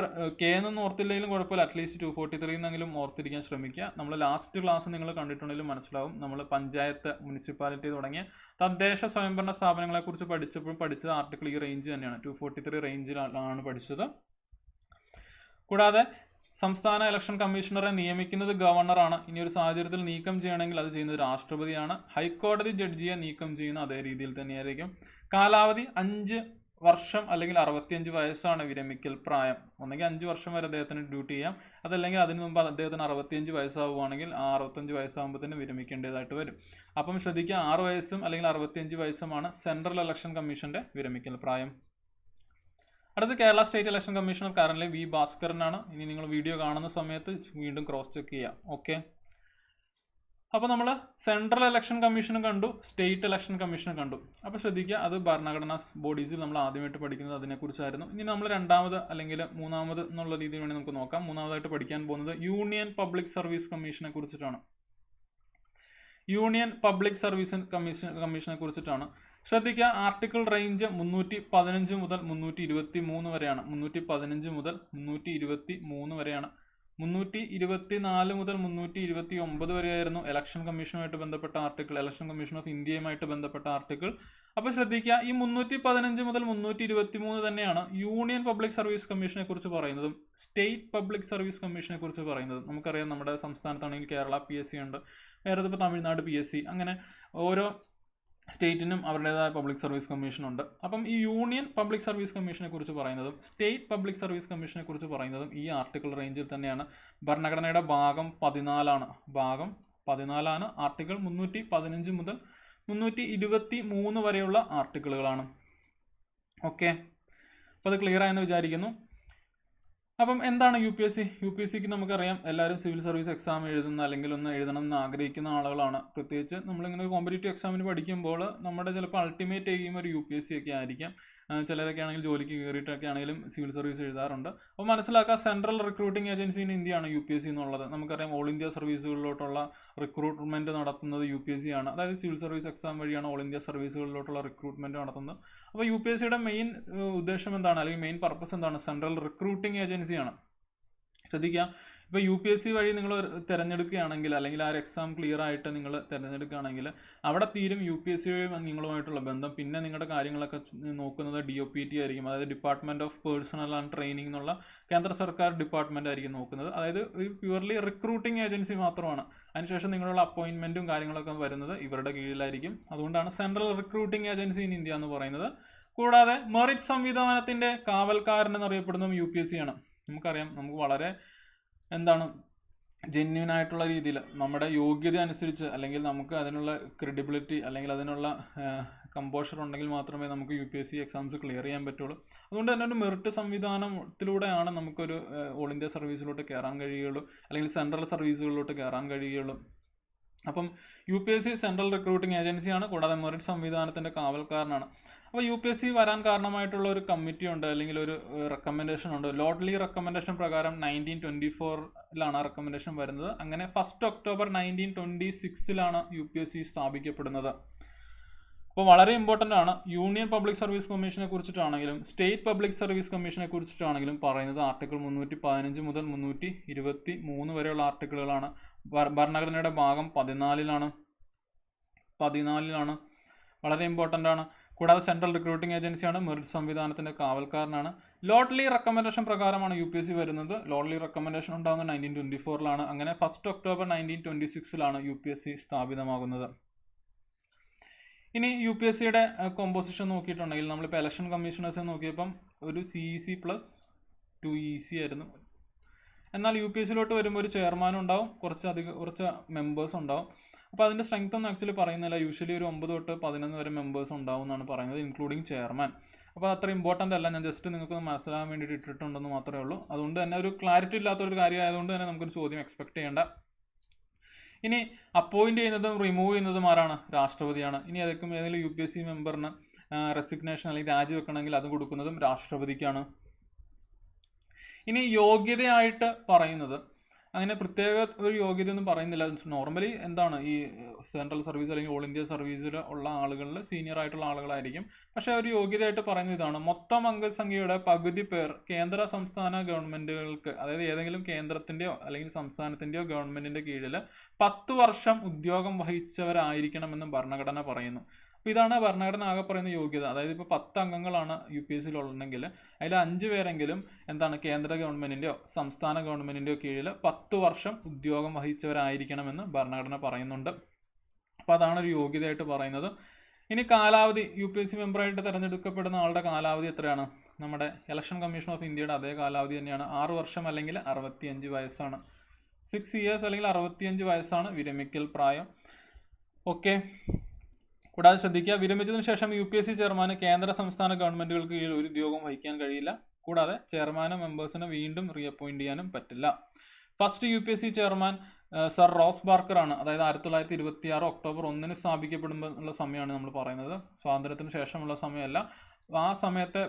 കെ എന്നൊന്നും ഓർത്തില്ലെങ്കിലും കുഴപ്പമില്ല, അറ്റ്ലീസ്റ്റ് 243 എന്നെങ്കിലും ഓർത്തിരിക്കാൻ ശ്രമിക്കുക. നമ്മൾ ലാസ്റ്റ് ക്ലാസ് നിങ്ങൾ കണ്ടിട്ടുണ്ടെങ്കിലും മനസ്സിലാവും, നമ്മൾ പഞ്ചായത്ത് മുനിസിപ്പാലിറ്റി തുടങ്ങിയ തദ്ദേശ സ്വയംഭരണ സ്ഥാപനങ്ങളെക്കുറിച്ച് പഠിച്ച ആർട്ടിക്കിൾ ഈ റേഞ്ച് തന്നെയാണ്, 243 റേഞ്ചിലാണ് പഠിച്ചത്. കൂടാതെ സംസ്ഥാന ഇലക്ഷൻ കമ്മീഷണറെ നിയമിക്കുന്നത് ഗവർണറാണ്. ഇനി ഒരു സാഹചര്യത്തിൽ നീക്കം ചെയ്യണമെങ്കിൽ അത് ചെയ്യുന്നത് രാഷ്ട്രപതിയാണ്. ഹൈക്കോടതി ജഡ്ജിയെ നീക്കം ചെയ്യുന്ന അതേ രീതിയിൽ തന്നെയായിരിക്കും. കാലാവധി 5 വർഷം അല്ലെങ്കിൽ 65 വയസ്സാണ് വിരമിക്കൽ പ്രായം. ഒന്നെങ്കിൽ 5 വർഷം വരെ അദ്ദേഹത്തിന് ഡ്യൂട്ടി ചെയ്യാം, അതല്ലെങ്കിൽ അതിന് മുമ്പ് അദ്ദേഹത്തിന് 65 വയസ്സാവുകയാണെങ്കിൽ ആ 65 വയസ്സാകുമ്പോൾ തന്നെ വിരമിക്കേണ്ടതായിട്ട് വരും. അപ്പം ശ്രദ്ധിക്കുക, 6 വയസ്സും അല്ലെങ്കിൽ 65 വയസ്സുമാണ് സെൻട്രൽ ഇലക്ഷൻ കമ്മീഷൻ്റെ വിരമിക്കൽ പ്രായം. അടുത്ത Kerala state election commissioner current V ഭാസ്കരനാണ്. ഇനി നിങ്ങൾ വീഡിയോ കാണുന്ന സമയത്ത് വീണ്ടും ക്രോസ് ചെക്ക് ചെയ്യാം. ഓക്കെ, അപ്പോൾ നമ്മൾ സെൻട്രൽ ഇലക്ഷൻ കമ്മീഷനും കണ്ടു, സ്റ്റേറ്റ് ഇലക്ഷൻ കമ്മീഷനും കണ്ടു. അപ്പോൾ ശ്രദ്ധിക്കുക, അത് ഭരണഘടനാ ബോഡീസിൽ നമ്മൾ ആദ്യമായിട്ട് പഠിക്കുന്നത് അതിനെക്കുറിച്ചായിരുന്നു. ഇനി നമ്മൾ രണ്ടാമത് അല്ലെങ്കിൽ മൂന്നാമത് എന്നുള്ള രീതിയിൽ വേണമെങ്കിൽ നമുക്ക് നോക്കാം. മൂന്നാമതായിട്ട് പഠിക്കാൻ പോകുന്നത് യൂണിയൻ പബ്ലിക് സർവീസ് കമ്മീഷനെ കുറിച്ചിട്ടാണ്. യൂണിയൻ പബ്ലിക് സർവീസ് കമ്മീഷനെ കുറിച്ചിട്ടാണ്. ശ്രദ്ധിക്കുക, ആർട്ടിക്കിൾ റേഞ്ച് 315 മുതൽ 323 വരെയാണ്. 315 മുതൽ 323 വരെയാണ്. 324 മുതൽ 329 വരെയായിരുന്നു ഇലക്ഷൻ കമ്മീഷനുമായിട്ട് ബന്ധപ്പെട്ട ആർട്ടിക്കിൾ, ഇലക്ഷൻ കമ്മീഷൻ ഓഫ് ഇന്ത്യയുമായിട്ട് ബന്ധപ്പെട്ട ആർട്ടിക്കിൾ. അപ്പോൾ ശ്രദ്ധിക്കുക, ഈ 315 മുതൽ 323 തന്നെയാണ് യൂണിയൻ പബ്ലിക് സർവീസ് കമ്മീഷനെ കുറിച്ച് പറയുന്നതും സ്റ്റേറ്റ് പബ്ലിക് സർവീസ് കമ്മീഷനെ കുറിച്ച് പറയുന്നതും. നമുക്കറിയാം, നമ്മുടെ സംസ്ഥാനത്താണെങ്കിൽ കേരള PSC ഉണ്ട്, വേറെ ഇപ്പോൾ തമിഴ്നാട് PSC, അങ്ങനെ ഓരോ സ്റ്റേറ്റിനും അവരുടേതായ പബ്ലിക് സർവീസ് കമ്മീഷനുണ്ട്. അപ്പം ഈ യൂണിയൻ പബ്ലിക് സർവീസ് കമ്മീഷനെ കുറിച്ച് പറയുന്നതും സ്റ്റേറ്റ് പബ്ലിക് സർവീസ് കമ്മീഷനെ കുറിച്ച് പറയുന്നതും ഈ ആർട്ടിക്കിൾ റേഞ്ചിൽ തന്നെയാണ്. ഭരണഘടനയുടെ ഭാഗം 14 ആർട്ടിക്കിൾ 315 മുതൽ 323 വരെയുള്ള ആർട്ടിക്കിളുകളാണ്. ഓക്കെ, അപ്പോൾ അത് ക്ലിയർ ആയെന്ന് വിചാരിക്കുന്നു. അപ്പം എന്താണ് യു പി എസ് സിക്ക് നമുക്കറിയാം, എല്ലാവരും സിവിൽ സർവീസ് എക്സാം എഴുതുന്ന അല്ലെങ്കിൽ ഒന്ന് എഴുതണം എന്ന് ആഗ്രഹിക്കുന്ന ആളുകളാണ്. പ്രത്യേകിച്ച് നമ്മളിങ്ങനെ കോമ്പറ്റേറ്റീവ് എക്സാമിന് പഠിക്കുമ്പോൾ നമ്മുടെ ചിലപ്പോൾ അൾട്ടിമേറ്റ് എയിം ഒരു UPSC ഒക്കെ ആയിരിക്കാം. ചിലരൊക്കെ ആണെങ്കിൽ ജോലിക്ക് കയറിയിട്ടൊക്കെ ആണെങ്കിലും സിവിൽ സർവീസ് എഴുതാറുണ്ട്. അപ്പോൾ മനസ്സിലാക്കുക, സെൻട്രൽ റിക്രൂട്ടിംഗ് ഏജൻസി ഇൻ ഇന്ത്യയാണ് UPSC എന്നുള്ളത്. നമുക്കറിയാം ഓൾ ഇന്ത്യ സർവീസുകളിലോട്ടുള്ള റിക്രൂട്ട്മെൻറ്റ് നടത്തുന്നത് UPSC ആണ്. അതായത് സിവിൽ സർവീസ് എക്സാം വഴിയാണ് ഓൾ ഇന്ത്യ സർവീസുകളിലോട്ടുള്ള റിക്രൂട്ട്മെൻറ്റ് നടത്തുന്നത്. അപ്പോൾ UPSCയുടെ മെയിൻ ഉദ്ദേശം എന്താണ്, അല്ലെങ്കിൽ മെയിൻ പർപ്പസ് എന്താണ്? സെൻട്രൽ റിക്രൂട്ടിംഗ് ഏജൻസിയാണ്. ശ്രദ്ധിക്കുക, ഇപ്പോൾ UPSC വഴി നിങ്ങൾ തിരഞ്ഞെടുക്കുകയാണെങ്കിൽ അല്ലെങ്കിൽ ആ ഒരു എക്സാം ക്ലിയർ ആയിട്ട് നിങ്ങൾ തിരഞ്ഞെടുക്കുകയാണെങ്കിൽ അവിടെ തീരും UPSC നിങ്ങളുമായിട്ടുള്ള ബന്ധം. പിന്നെ നിങ്ങളുടെ കാര്യങ്ങളൊക്കെ നോക്കുന്നത് DOPT ആയിരിക്കും, അതായത് department of personal and training എന്നുള്ള കേന്ദ്ര സർക്കാർ ഡിപ്പാർട്ട്മെൻ്റ് ആയിരിക്കും നോക്കുന്നത്. അതായത് ഒരു പ്യുവർലി റിക്രൂട്ടിംഗ് ഏജൻസി മാത്രമാണ്. അതിനുശേഷം നിങ്ങളുള്ള അപ്പോയിൻമെൻറ്റും കാര്യങ്ങളൊക്കെ വരുന്നത് ഇവരുടെ കീഴിലായിരിക്കും. അതുകൊണ്ടാണ് central recruiting agency in India എന്ന് പറയുന്നത്. കൂടാതെ മെറിറ്റ് സംവിധാനത്തിൻ്റെ കാവൽക്കാരൻ എന്നറിയപ്പെടുന്നതും UPSC ആണ്. നമുക്കറിയാം, നമുക്ക് വളരെ എന്താണ് ജെന്യൂൻ ആയിട്ടുള്ള രീതിയിൽ നമ്മുടെ യോഗ്യത അനുസരിച്ച് അല്ലെങ്കിൽ നമുക്ക് അതിനുള്ള ക്രെഡിബിലിറ്റി അല്ലെങ്കിൽ അതിനുള്ള കമ്പോഷർ ഉണ്ടെങ്കിൽ മാത്രമേ നമുക്ക് UPSC എക്സാംസ് ക്ലിയർ ചെയ്യാൻ പറ്റുള്ളൂ. അതുകൊണ്ട് തന്നെ ഒരു മെറിറ്റ് സംവിധാനത്തിലൂടെയാണ് നമുക്കൊരു ഓൾ ഇന്ത്യ സർവീസിലോട്ട് കയറാൻ കഴിയുള്ളൂ, അല്ലെങ്കിൽ സെൻട്രൽ സർവീസുകളിലോട്ട് കയറാൻ കഴിയുള്ളൂ. അപ്പം UPSC സെൻട്രൽ റിക്രൂട്ടിംഗ് ഏജൻസിയാണ്, കൂടാതെ മെറിറ്റ് സംവിധാനത്തിൻ്റെ കാവൽക്കാരനാണ്. അപ്പോൾ UPSC വരാൻ കാരണമായിട്ടുള്ള ഒരു കമ്മിറ്റി ഉണ്ട്, അല്ലെങ്കിൽ ഒരു റെക്കമെൻഡേഷൻ ഉണ്ട്. ലോഡ്ലി റെക്കമെൻഡേഷൻ പ്രകാരം 1924 ആ റെക്കമെൻഡേഷൻ വരുന്നത്. അങ്ങനെ 1 ഒക്ടോബർ 1926 UPSC സ്ഥാപിക്കപ്പെടുന്നത്. അപ്പോൾ വളരെ ഇമ്പോർട്ടൻ്റ് ആണ്. യൂണിയൻ പബ്ലിക് സർവീസ് കമ്മീഷനെ കുറിച്ചിട്ടാണെങ്കിലും സ്റ്റേറ്റ് പബ്ലിക് സർവീസ് കമ്മീഷനെ കുറിച്ചിട്ടാണെങ്കിലും പറയുന്നത് ആർട്ടിക്കിൾ 315 മുതൽ 323 വരെയുള്ള ആർട്ടിക്കിളുകളാണ്. ഭരണഘടനയുടെ ഭാഗം 14 വളരെ ഇമ്പോർട്ടൻ്റ് ആണ്. കൂടാതെ സെൻട്രൽ റിക്രൂട്ടിംഗ് ഏജൻസിയാണ്, മെറിറ്റ് സംവിധാനത്തിൻ്റെ കാവൽക്കാരനാണ്. ലോഡ്ലി റെക്കമെൻഡേഷൻ പ്രകാരമാണ് UPSC വരുന്നത്. ലോഡ്ലി റെക്കമെൻഡേഷൻ ഉണ്ടാകുന്നത് 1924 അങ്ങനെ 1 ഒക്ടോബർ 1926 UPSC സ്ഥാപിതമാകുന്നത്. ഇനി UPSCയുടെ കോമ്പോസിഷൻ നോക്കിയിട്ടുണ്ടെങ്കിൽ നമ്മളിപ്പോൾ ഇലക്ഷൻ കമ്മീഷണേഴ്സ് നോക്കിയപ്പം ഒരു CEC + 2EC ആയിരുന്നു. എന്നാൽ UPSCയിലോട്ട് വരുമ്പോൾ ഒരു ചെയർമാനും ഉണ്ടാവും, കുറച്ച് മെമ്പേഴ്സ് ഉണ്ടാവും. അപ്പോൾ അതിൻ്റെ സ്ട്രെങ്ത് ഒന്നും ആക്ച്വലി പറയുന്നില്ല. യൂഷ്വലി ഒരു 9 തൊട്ട് 11 വരെ മെമ്പേഴ്സ് ഉണ്ടാവും എന്നാണ് പറയുന്നത്, ഇൻക്ലൂഡിങ് ചെയർമാൻ. അപ്പോൾ അത്ര ഇമ്പോർട്ടൻ്റ് അല്ല, ഞാൻ ജസ്റ്റ് നിങ്ങൾക്ക് മനസ്സിലാകാൻ വേണ്ടിയിട്ട് ഇട്ടിട്ടുണ്ടെന്ന് മാത്രമേ ഉള്ളൂ. അതുകൊണ്ട് തന്നെ ഒരു ക്ലാരിറ്റി ഇല്ലാത്തൊരു കാര്യമായതുകൊണ്ട് തന്നെ നമുക്കൊരു ചോദ്യം എക്സ്പെക്ട് ചെയ്യേണ്ട. ഇനി അപ്പോയിൻറ്റ് ചെയ്യുന്നതും റിമൂവ് ചെയ്യുന്നതും ആരാണ്? രാഷ്ട്രപതിയാണ്. ഇനി ഏതെങ്കിലും UPSC മെമ്പറിന് റെസിഗ്നേഷൻ അല്ലെങ്കിൽ രാജിവെക്കണമെങ്കിൽ അത് കൊടുക്കുന്നതും രാഷ്ട്രപതിക്കാണ്. ഇനി യോഗ്യതയായിട്ട് പറയുന്നത് അങ്ങനെ പ്രത്യേക ഒരു യോഗ്യത ഒന്നും പറയുന്നില്ല. നോർമലി എന്താണ്, ഈ സെൻട്രൽ സർവീസ് അല്ലെങ്കിൽ ഓൾ ഇന്ത്യ സർവീസിൽ ഉള്ള ആളുകളിൽ സീനിയർ ആയിട്ടുള്ള ആളുകളായിരിക്കും. പക്ഷേ ഒരു യോഗ്യതയായിട്ട് പറയുന്നത് ഇതാണ്: മൊത്തം അംഗസംഖ്യയുടെ പകുതി പേർ കേന്ദ്ര സംസ്ഥാന ഗവൺമെൻറ്റുകൾക്ക്, അതായത് ഏതെങ്കിലും കേന്ദ്രത്തിൻ്റെയോ അല്ലെങ്കിൽ സംസ്ഥാനത്തിൻ്റെയോ ഗവൺമെൻറ്റിൻ്റെ കീഴിൽ 10 വർഷം ഉദ്യോഗം വഹിച്ചവരായിരിക്കണമെന്ന് ഭരണഘടന പറയുന്നു. അപ്പോൾ ഇതാണ് ഭരണഘടന ആകെ പറയുന്ന യോഗ്യത. അതായത് ഇപ്പോൾ 10 അംഗങ്ങളാണ് UPSCയിൽ ഉണ്ടെങ്കിൽ അതിൽ 5 പേരെങ്കിലും എന്താണ്, കേന്ദ്ര ഗവൺമെൻറ്റിൻ്റെയോ സംസ്ഥാന ഗവൺമെൻറ്റിൻ്റെയോ കീഴിൽ 10 വർഷം ഉദ്യോഗം വഹിച്ചവരായിരിക്കണമെന്ന് ഭരണഘടന പറയുന്നുണ്ട്. അപ്പോൾ അതാണ് ഒരു യോഗ്യതയായിട്ട് പറയുന്നത്. ഇനി കാലാവധി, UPSC മെമ്പറായിട്ട് തിരഞ്ഞെടുക്കപ്പെടുന്ന ആളുടെ കാലാവധി എത്രയാണ്? നമ്മുടെ ഇലക്ഷൻ കമ്മീഷൻ ഓഫ് ഇന്ത്യയുടെ അതേ കാലാവധി തന്നെയാണ്. 6 വർഷം അല്ലെങ്കിൽ 65 വയസ്സാണ്. 6 ഇയേഴ്സ് അല്ലെങ്കിൽ 65 വയസ്സാണ് വിരമിക്കൽ പ്രായം. ഓക്കെ, കൂടാതെ ശ്രദ്ധിക്കുക, വിരമിച്ചതിന് ശേഷം UPSC ചെയർമാന് കേന്ദ്ര സംസ്ഥാന ഗവൺമെൻറ്റുകൾക്ക് കീഴിൽ ഒരു ഉദ്യോഗം വഹിക്കാൻ കഴിയില്ല. കൂടാതെ ചെയർമാനും മെമ്പേഴ്സിനെ വീണ്ടും റീഅപ്പോയിൻറ്റ് ചെയ്യാനും പറ്റില്ല. First UPSC chairman sir Ross Barker ആണ്. അതായത് 1926 ഒക്ടോബർ 1 സ്ഥാപിക്കപ്പെടുമ്പോൾ ഉള്ള സമയമാണ് നമ്മൾ പറയുന്നത്, സ്വാതന്ത്ര്യത്തിന് ശേഷമുള്ള സമയമല്ല. ആ സമയത്തെ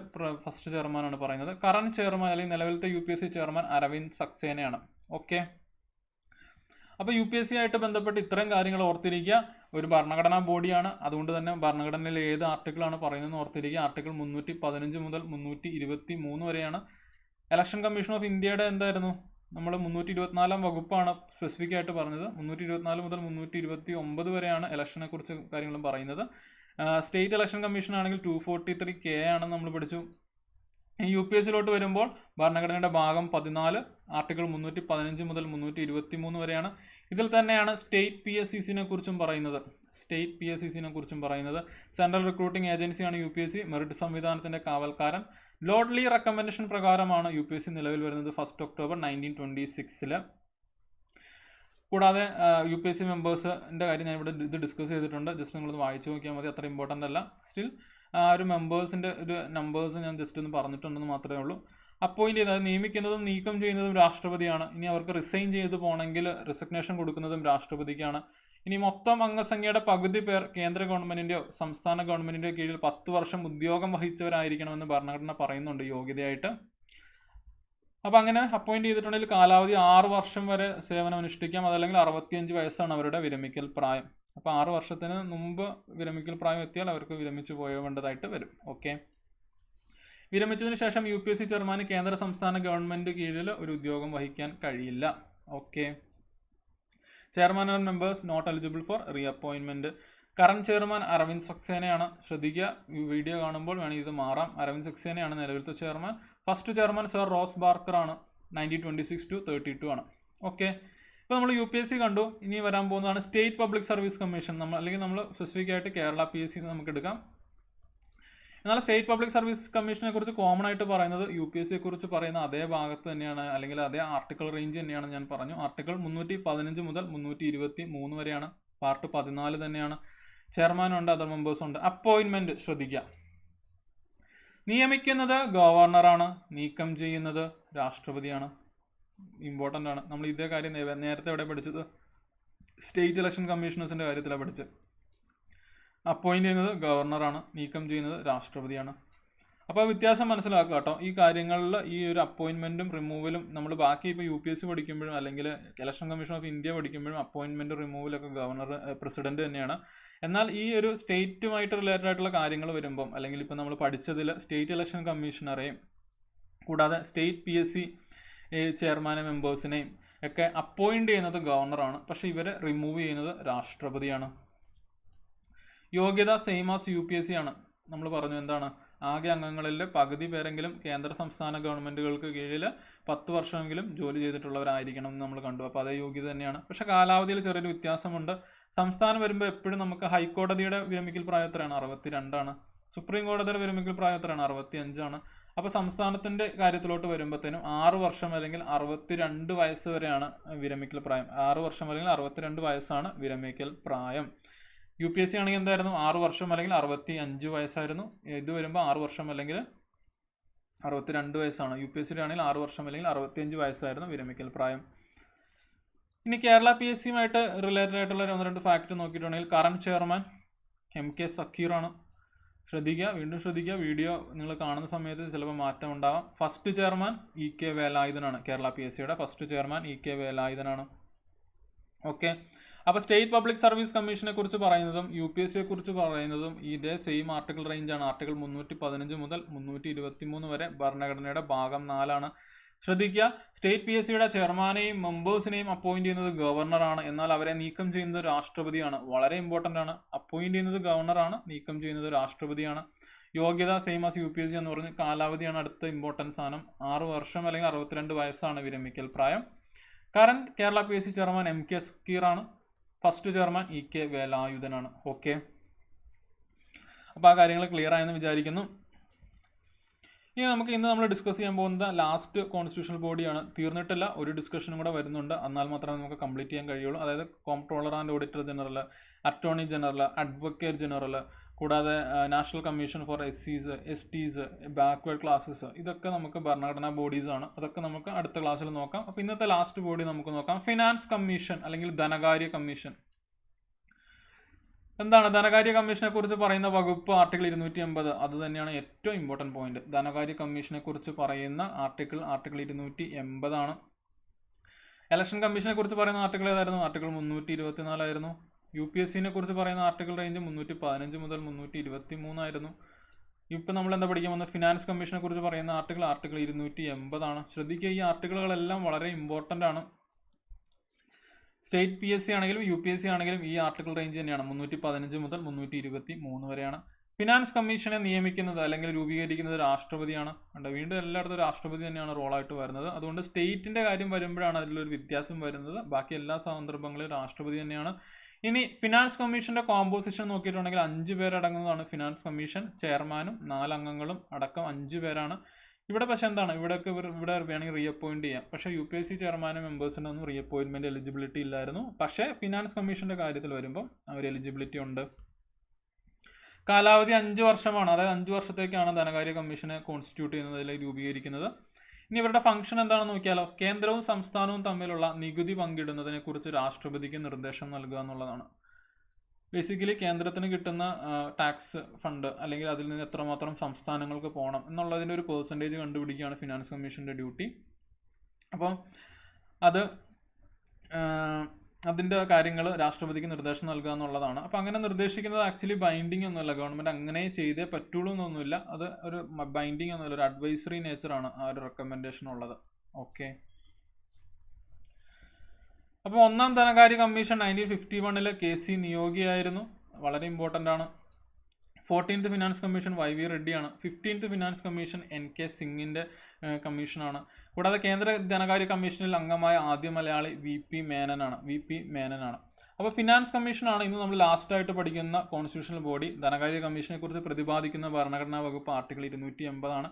ഫസ്റ്റ് ചെയർമാനാണ് പറയുന്നത്. കറന്റ് ചെയർമാൻ അല്ലെങ്കിൽ നിലവിലത്തെ UPSC ചെയർമാൻ അരവിന്ദ് സക്സേനയാണ്. ഓക്കെ, അപ്പോൾ UPSC ആയിട്ട് ബന്ധപ്പെട്ട് ഇത്രയും കാര്യങ്ങൾ ഓർത്തിരിക്കുക. ഒരു ഭരണഘടനാ ബോഡിയാണ്, അതുകൊണ്ട് തന്നെ ഭരണഘടനയിൽ ഏത് ആർട്ടിക്കിളാണ് പറയുന്നതെന്ന് ഓർത്തിരിക്കുക. ആർട്ടിക്കിൾ 315 മുതൽ 323 വരെയാണ്. ഇലക്ഷൻ കമ്മീഷൻ ഓഫ് ഇന്ത്യയുടെ എന്തായിരുന്നു, നമ്മൾ 324 വകുപ്പാണ് സ്പെസിഫിക് ആയിട്ട് പറഞ്ഞത്. 324 മുതൽ 329 വരെയാണ് ഇലക്ഷനെ കുറിച്ച് കാര്യങ്ങളും പറയുന്നത്. സ്റ്റേറ്റ് ഇലക്ഷൻ കമ്മീഷൻ ആണെങ്കിൽ 243K ആണെന്ന് നമ്മൾ പഠിച്ചു. യു പി എസ് സിയിലോട്ട് വരുമ്പോൾ ഭരണഘടനയുടെ ഭാഗം 14 ആർട്ടിക്കിൾ 315 മുതൽ 323 വരെയാണ്. ഇതിൽ തന്നെയാണ് സ്റ്റേറ്റ് പി എസ് സി സിനെ കുറിച്ചും പറയുന്നത്. സെൻട്രൽ റിക്രൂട്ടിംഗ് ഏജൻസിയാണ് U P S C. Merit സംവിധാനത്തിന്റെ കാവൽക്കാരൻ. ലോർഡ്ലി റെക്കമെൻഡേഷൻ പ്രകാരമാണ് യു പി എസ് സി നിലവിൽ വരുന്നത് 1 ഒക്ടോബർ 1926. കൂടാതെ യു പി എസ് സി മെമ്പേഴ്സിൻ്റെ കാര്യം ഞാൻ ഇവിടെ ഇത് ഡിസ്കസ് ചെയ്തിട്ടുണ്ട്. ജസ്റ്റ് നിങ്ങളൊന്ന് വായിച്ചു നോക്കിയാൽ മതി, അത്ര ഇമ്പോർട്ടൻ്റ് അല്ല. സ്റ്റിൽ ഒരു മെമ്പേഴ്സിൻ്റെ ഒരു നമ്പേഴ്സ് ഞാൻ ജസ്റ്റ് ഒന്ന് പറഞ്ഞിട്ടുണ്ടെന്ന് മാത്രമേ ഉള്ളൂ. അപ്പോയിൻറ്റ് ചെയ്ത് നിയമിക്കുന്നതും നീക്കം ചെയ്യുന്നതും രാഷ്ട്രപതിയാണ്. ഇനി അവർക്ക് റിസൈൻ ചെയ്ത് പോകണമെങ്കിൽ റിസിഗ്നേഷൻ കൊടുക്കുന്നതും രാഷ്ട്രപതിക്കാണ്. ഇനി മൊത്തം അംഗസംഖ്യയുടെ പകുതി പേർ കേന്ദ്ര ഗവൺമെൻറ്റിൻ്റെയോ സംസ്ഥാന ഗവൺമെൻറ്റിൻ്റെയോ കീഴിൽ 10 വർഷം ഉദ്യോഗം വഹിച്ചവരായിരിക്കണമെന്ന് ഭരണഘടന പറയുന്നുണ്ട് യോഗ്യതയായിട്ട്. അപ്പോൾ അങ്ങനെ അപ്പോയിൻറ്റ് ചെയ്തിട്ടുണ്ടെങ്കിൽ കാലാവധി 6 വർഷം വരെ സേവനം അനുഷ്ഠിക്കാം. അതല്ലെങ്കിൽ 65 വയസ്സാണ് അവരുടെ വിരമിക്കൽ പ്രായം. അപ്പോൾ 6 വർഷത്തിന് മുമ്പ് വിരമിക്കൽ പ്രായം എത്തിയാൽ അവർക്ക് വിരമിച്ചു പോകേണ്ടതായിട്ട് വരും. ഓക്കെ, വിരമിച്ചതിന് ശേഷം യു പി എസ് സി ചെയർമാന് കേന്ദ്ര സംസ്ഥാന ഗവൺമെൻറ് കീഴിൽ ഒരു ഉദ്യോഗം വഹിക്കാൻ കഴിയില്ല. Okay, chairman and members not eligible for re appointment. Current chairman Aravind സക്സേനയാണ്. ശ്രദ്ധിക്കുക, വീഡിയോ കാണുമ്പോൾ വേണമെങ്കിൽ ഇത് മാറാം. അരവിന്ദ് സക്സേനയാണ് നിലവിലത്തെ chairman. First chairman sir Ross Barker ആണ്. 1926 to 32 ആണ്. ഓക്കെ, ഇപ്പോൾ നമ്മൾ യു പി എസ് സി കണ്ടു. ഇനി വരാൻ പോകുന്നതാണ് സ്റ്റേറ്റ് പബ്ലിക് സർവീസ് കമ്മീഷൻ. നമ്മൾ സ്പെസിഫിക് ആയിട്ട് കേരള പി എസ് സി നമുക്ക് എടുക്കാം. എന്നാൽ സ്റ്റേറ്റ് പബ്ലിക് സർവീസ് കമ്മീഷനെ കുറിച്ച് കോമൺ ആയിട്ട് പറയുന്നത് യു പി എസ് സിയെ കുറിച്ച് പറയുന്ന അതേ ഭാഗത്ത് തന്നെയാണ്, അല്ലെങ്കിൽ അതേ ആർട്ടിക്കിൾ റേഞ്ച് തന്നെയാണ്. ഞാൻ പറഞ്ഞു ആർട്ടിക്കിൾ 315 മുതൽ 323 വരെയാണ്. പാർട്ട് 14 തന്നെയാണ്. ചെയർമാനുണ്ട്, അതർ മെമ്പേഴ്സ് ഉണ്ട്. അപ്പോയിൻമെന്റ് ശ്രദ്ധിക്കുക, നിയമിക്കുന്നത് ഗവർണറാണ്, നീക്കം ചെയ്യുന്നത് രാഷ്ട്രപതിയാണ്. ഇമ്പോർട്ടൻ്റ് ആണ്. നമ്മൾ ഇതേ കാര്യം നേരത്തെ എവിടെ പഠിച്ചത്? സ്റ്റേറ്റ് ഇലക്ഷൻ കമ്മീഷണേഴ്സിൻ്റെ കാര്യത്തിലാണ് പഠിച്ചത്. അപ്പോയിൻറ്റ് ചെയ്യുന്നത് ഗവർണറാണ്, നീക്കം ചെയ്യുന്നത് രാഷ്ട്രപതിയാണ്. അപ്പോൾ വ്യത്യാസം മനസ്സിലാക്കുക കേട്ടോ. ഈ കാര്യങ്ങളിൽ ഈ ഒരു അപ്പോയിൻമെൻറ്റും റിമൂവലും നമ്മൾ ബാക്കി ഇപ്പോൾ യു പി എസ് സി പഠിക്കുമ്പോഴും അല്ലെങ്കിൽ ഇലക്ഷൻ കമ്മീഷൻ ഓഫ് ഇന്ത്യ പഠിക്കുമ്പോഴും അപ്പോയിൻമെൻറ്റും റിമൂവലൊക്കെ ഗവർണർ പ്രസിഡന്റ് തന്നെയാണ്. എന്നാൽ ഈ ഒരു സ്റ്റേറ്റുമായിട്ട് റിലേറ്റഡ് ആയിട്ടുള്ള കാര്യങ്ങൾ വരുമ്പം, അല്ലെങ്കിൽ ഇപ്പോൾ നമ്മൾ പഠിച്ചതിൽ സ്റ്റേറ്റ് ഇലക്ഷൻ കമ്മീഷണറെയും കൂടാതെ സ്റ്റേറ്റ് പി എസ് സി ചെയർമാനെ മെമ്പേഴ്സിനെയും ഒക്കെ അപ്പോയിൻറ്റ് ചെയ്യുന്നത് ഗവർണറാണ്. പക്ഷേ ഇവരെ റിമൂവ് ചെയ്യുന്നത് രാഷ്ട്രപതിയാണ്. യോഗ്യത same as you P S C ആണ്. നമ്മൾ പറഞ്ഞു എന്താണ്, ആകെ അംഗങ്ങളിൽ പകുതി പേരെങ്കിലും കേന്ദ്ര സംസ്ഥാന ഗവൺമെൻറ്റുകൾക്ക് കീഴിൽ 10 വർഷമെങ്കിലും ജോലി ചെയ്തിട്ടുള്ളവരായിരിക്കണം എന്ന് നമ്മൾ കണ്ടു. അപ്പോൾ അതേ യോഗ്യത തന്നെയാണ്. പക്ഷേ കാലാവധിയിൽ ചെറിയൊരു വ്യത്യാസമുണ്ട്. സംസ്ഥാനം വരുമ്പോൾ എപ്പോഴും നമുക്ക് ഹൈക്കോടതിയുടെ വിരമിക്കൽ പ്രായം എത്രയാണ്? 62 ആണ്. സുപ്രീം കോടതിയുടെ വിരമിക്കൽ പ്രായം എത്രയാണ്? 65 ആണ്. അപ്പോൾ സംസ്ഥാനത്തിൻ്റെ കാര്യത്തിലോട്ട് വരുമ്പോഴത്തേനും 6 വർഷം അല്ലെങ്കിൽ 62 വയസ്സ് വരെയാണ് വിരമിക്കൽ പ്രായം. 6 വർഷം അല്ലെങ്കിൽ 62 വയസ്സാണ് വിരമിക്കൽ പ്രായം. യു പി എസ് സി ആണെങ്കിൽ എന്തായിരുന്നു? 6 വർഷം അല്ലെങ്കിൽ 65 വയസ്സായിരുന്നു. ഇത് വരുമ്പോൾ 6 വർഷം അല്ലെങ്കിൽ 62 വയസ്സാണ്. യു പി എസ് സി ആണെങ്കിൽ 6 വർഷം അല്ലെങ്കിൽ 65 വയസ്സായിരുന്നു വിരമിക്കൽ പ്രായം. ഇനി കേരള പി എസ് സിയുമായിട്ട് റിലേറ്റഡ് ആയിട്ടുള്ള 1-2 ഫാക്ട് നോക്കിയിട്ടുണ്ടെങ്കിൽ കറന്റ് ചെയർമാൻ MK സക്കീറാണ്. വീണ്ടും ശ്രദ്ധിക്കുക, വീഡിയോ നിങ്ങൾ കാണുന്ന സമയത്ത് ചിലപ്പോൾ മാറ്റം ഉണ്ടാവാം. ഫസ്റ്റ് ചെയർമാൻ EK വേലായുധനാണ്. കേരള പി എസ് സിയുടെ ഫസ്റ്റ് ചെയർമാൻ EK വേലായുധനാണ്. ഓക്കെ, അപ്പോൾ സ്റ്റേറ്റ് പബ്ലിക് സർവീസ് കമ്മീഷനെ കുറിച്ച് പറയുന്നതും യു പി എസ് സിയെ കുറിച്ച് പറയുന്നതും ഇതേ സെയിം ആർട്ടിക്കിൾ റേഞ്ചാണ്. ആർട്ടിക്കിൾ 315 മുതൽ 323 വരെ. ഭരണഘടനയുടെ ഭാഗം 4 ശ്രദ്ധിക്കുക, സ്റ്റേറ്റ് പി എസ് സിയുടെ ചെയർമാനെയും മെമ്പേഴ്സിനെയും അപ്പോയിൻറ്റ് ചെയ്യുന്നത് ഗവർണറാണ്. എന്നാൽ അവരെ നീക്കം ചെയ്യുന്നത് രാഷ്ട്രപതിയാണ്. വളരെ ഇമ്പോർട്ടൻ്റ് ആണ്. അപ്പോയിൻറ്റ് ചെയ്യുന്നത് ഗവർണറാണ്, നീക്കം ചെയ്യുന്നത് രാഷ്ട്രപതിയാണ്. യോഗ്യത same as you P S C എന്ന് പറഞ്ഞ് കാലാവധിയാണ് അടുത്ത ഇമ്പോർട്ടൻറ്റ് സാധനം. 6 വർഷം അല്ലെങ്കിൽ 62 വയസ്സാണ് വിരമിക്കൽ പ്രായം. Current Kerala P S C chairman MK സക്കീറാണ്. ഫസ്റ്റ് ചെയർമാൻ EK വേലായുധനാണ്. ഓക്കെ, അപ്പോൾ ആ കാര്യങ്ങൾ ക്ലിയർ ആയെന്ന് വിചാരിക്കുന്നു. ഇനി ഇന്ന് നമ്മൾ ഡിസ്കസ് ചെയ്യാൻ പോകുന്നത് ലാസ്റ്റ് കോൺസ്റ്റിറ്റ്യൂഷണൽ ബോഡിയാണ്. തീർന്നിട്ടില്ല, ഒരു ഡിസ്കഷനും കൂടെ വരുന്നുണ്ട്. എന്നാൽ മാത്രമേ നമുക്ക് കംപ്ലീറ്റ് ചെയ്യാൻ കഴിയുള്ളൂ. അതായത് comptroller and auditor general, attorney general, advocate general, കൂടാതെ national commission for SCs, STs, backward classes, ഇതൊക്കെ നമുക്ക് ഭരണഘടനാ ബോഡീസാണ്. അതൊക്കെ നമുക്ക് അടുത്ത ക്ലാസ്സിൽ നോക്കാം. അപ്പോൾ ഇന്നത്തെ ലാസ്റ്റ് ബോഡി നമുക്ക് നോക്കാം, ഫിനാൻസ് കമ്മീഷൻ അല്ലെങ്കിൽ ധനകാര്യ കമ്മീഷൻ. എന്താണ് ധനകാര്യ കമ്മീഷനെ കുറിച്ച് പറയുന്ന വകുപ്പ്? ആർട്ടിക്കിൾ 280. അത് തന്നെയാണ് ഏറ്റവും ഇമ്പോർട്ടൻറ്റ് പോയിന്റ്. ധനകാര്യ കമ്മീഷനെ കുറിച്ച് പറയുന്ന ആർട്ടിക്കിൾ 280 ആണ്. ഇലക്ഷൻ കമ്മീഷനെ കുറിച്ച് പറയുന്ന ആർട്ടിക്കിൾ ഏതായിരുന്നു? ആർട്ടിക്കിൾ 324 ആയിരുന്നു. യു പി എസ് സിനെ കുറിച്ച് പറയുന്ന ആർട്ടിക്കിൾ റേഞ്ച് 315 മുതൽ 323 ആയിരുന്നു. ഇപ്പം നമ്മൾ എന്താ പഠിക്കാൻ പോകുന്നത്? ഫിനാൻസ് കമ്മീഷനെ കുറിച്ച് പറയുന്ന ആർട്ടിക്കിൾ 280 ആണ്. ശ്രദ്ധിക്കുക, ഈ ആർട്ടിക്കിളുകളെല്ലാം വളരെ ഇമ്പോർട്ടൻ്റ് ആണ്. സ്റ്റേറ്റ് പി എസ് സി ആണെങ്കിലും യു പി എസ് സി ആണെങ്കിലും ഈ ആർട്ടിക്കിൾ റേഞ്ച് തന്നെയാണ്. 315 മുതൽ 323 വരെയാണ്. ഫിനാൻസ് കമ്മീഷനെ നിയമിക്കുന്നത് അല്ലെങ്കിൽ രൂപീകരിക്കുന്നത് രാഷ്ട്രപതിയാണ്. വീണ്ടും എല്ലായിടത്തും രാഷ്ട്രപതി തന്നെയാണ് റോളായിട്ട് വരുന്നത്. അതുകൊണ്ട് സ്റ്റേറ്റിൻ്റെ കാര്യം വരുമ്പോഴാണ് അതിലൊരു വ്യത്യാസം വരുന്നത്. ബാക്കി എല്ലാ സന്ദർഭങ്ങളിലും രാഷ്ട്രപതി തന്നെയാണ്. ഇനി ഫിനാൻസ് കമ്മീഷൻ്റെ കോമ്പോസിഷൻ നോക്കിയിട്ടുണ്ടെങ്കിൽ 5 പേരടങ്ങുന്നതാണ് ഫിനാൻസ് കമ്മീഷൻ. ചെയർമാനും 4 അംഗങ്ങളും അടക്കം 5 പേരാണ്. ഇവിടെ പക്ഷേ എന്താണ്, ഇവിടെ വേണമെങ്കിൽ റീഅപ്പോയിൻറ്റ് ചെയ്യാം. പക്ഷേ UPSC ചെയർമാനും മെമ്പേഴ്സിനൊന്നും റീഅപ്പോയിൻമെൻറ്റ് എലിജിബിലിറ്റി ഇല്ലായിരുന്നു. പക്ഷേ ഫിനാൻസ് കമ്മീഷൻ്റെ കാര്യത്തിൽ വരുമ്പോൾ അവർ എലിജിബിലിറ്റി ഉണ്ട്. കാലാവധി 5 വർഷമാണ്. അതായത് 5 വർഷത്തേക്കാണ് ധനകാര്യ കമ്മീഷനെ കോൺസ്റ്റിറ്റ്യൂട്ട് ചെയ്യുന്നത്, അല്ലെങ്കിൽ രൂപീകരിക്കുന്നത്. ഇനി ഇവരുടെ ഫംഗ്ഷൻ എന്താണെന്ന് നോക്കിയാലോ. കേന്ദ്രവും സംസ്ഥാനവും തമ്മിലുള്ള നികുതി പങ്കിടുന്നതിനെ കുറിച്ച് രാഷ്ട്രപതിക്ക് നിർദ്ദേശം നൽകുക എന്നുള്ളതാണ്. ബേസിക്കലി കേന്ദ്രത്തിന് കിട്ടുന്ന ടാക്സ് ഫണ്ട് അല്ലെങ്കിൽ അതിൽ നിന്ന് എത്രമാത്രം സംസ്ഥാനങ്ങൾക്ക് പോകണം എന്നുള്ളതിൻ്റെ ഒരു പെർസെൻറ്റേജ് കണ്ടുപിടിക്കുകയാണ് ഫിനാൻസ് കമ്മീഷൻ്റെ ഡ്യൂട്ടി. അപ്പം അതിൻ്റെ കാര്യങ്ങൾ രാഷ്ട്രപതിക്ക് നിർദ്ദേശം നൽകുക എന്നുള്ളതാണ്. അപ്പോൾ അങ്ങനെ നിർദ്ദേശിക്കുന്നത് ആക്ച്വലി ബൈൻഡിങ് ഒന്നുമല്ല. ഗവൺമെൻറ് അങ്ങനെ ചെയ്തേ പറ്റുള്ളൂ എന്നൊന്നുമില്ല. അത് ഒരു ബൈൻഡിങ് ഒന്നുമില്ല, ഒരു അഡ്വൈസറി നേച്ചറാണ് ആ ഒരു റെക്കമെൻഡേഷൻ ഉള്ളത്. ഓക്കെ. അപ്പോൾ ഒന്നാം ധനകാര്യ കമ്മീഷൻ 1951 KC നിയോഗിയായിരുന്നു. വളരെ ഇമ്പോർട്ടൻ്റ് ആണ്. 14th ഫിനാൻസ് കമ്മീഷൻ YV റെഡ്ഡിയാണ്. 15th ഫിനാൻസ് കമ്മീഷൻ NK സിംഗിൻ്റെ കമ്മീഷനാണ്. കൂടാതെ കേന്ദ്ര ധനകാര്യ കമ്മീഷനിൽ അംഗമായ ആദ്യ മലയാളി VP മേനനാണ്. അപ്പോൾ ഫിനാൻസ് കമ്മീഷനാണ് ഇന്ന് നമ്മൾ ലാസ്റ്റായിട്ട് പഠിക്കുന്ന കോൺസ്റ്റിറ്റ്യൂഷണൽ ബോഡി. ധനകാര്യ കമ്മീഷനെ കുറിച്ച് പ്രതിപാദിക്കുന്ന ഭരണഘടനാ വകുപ്പ് ആർട്ടിക്കിൾ 280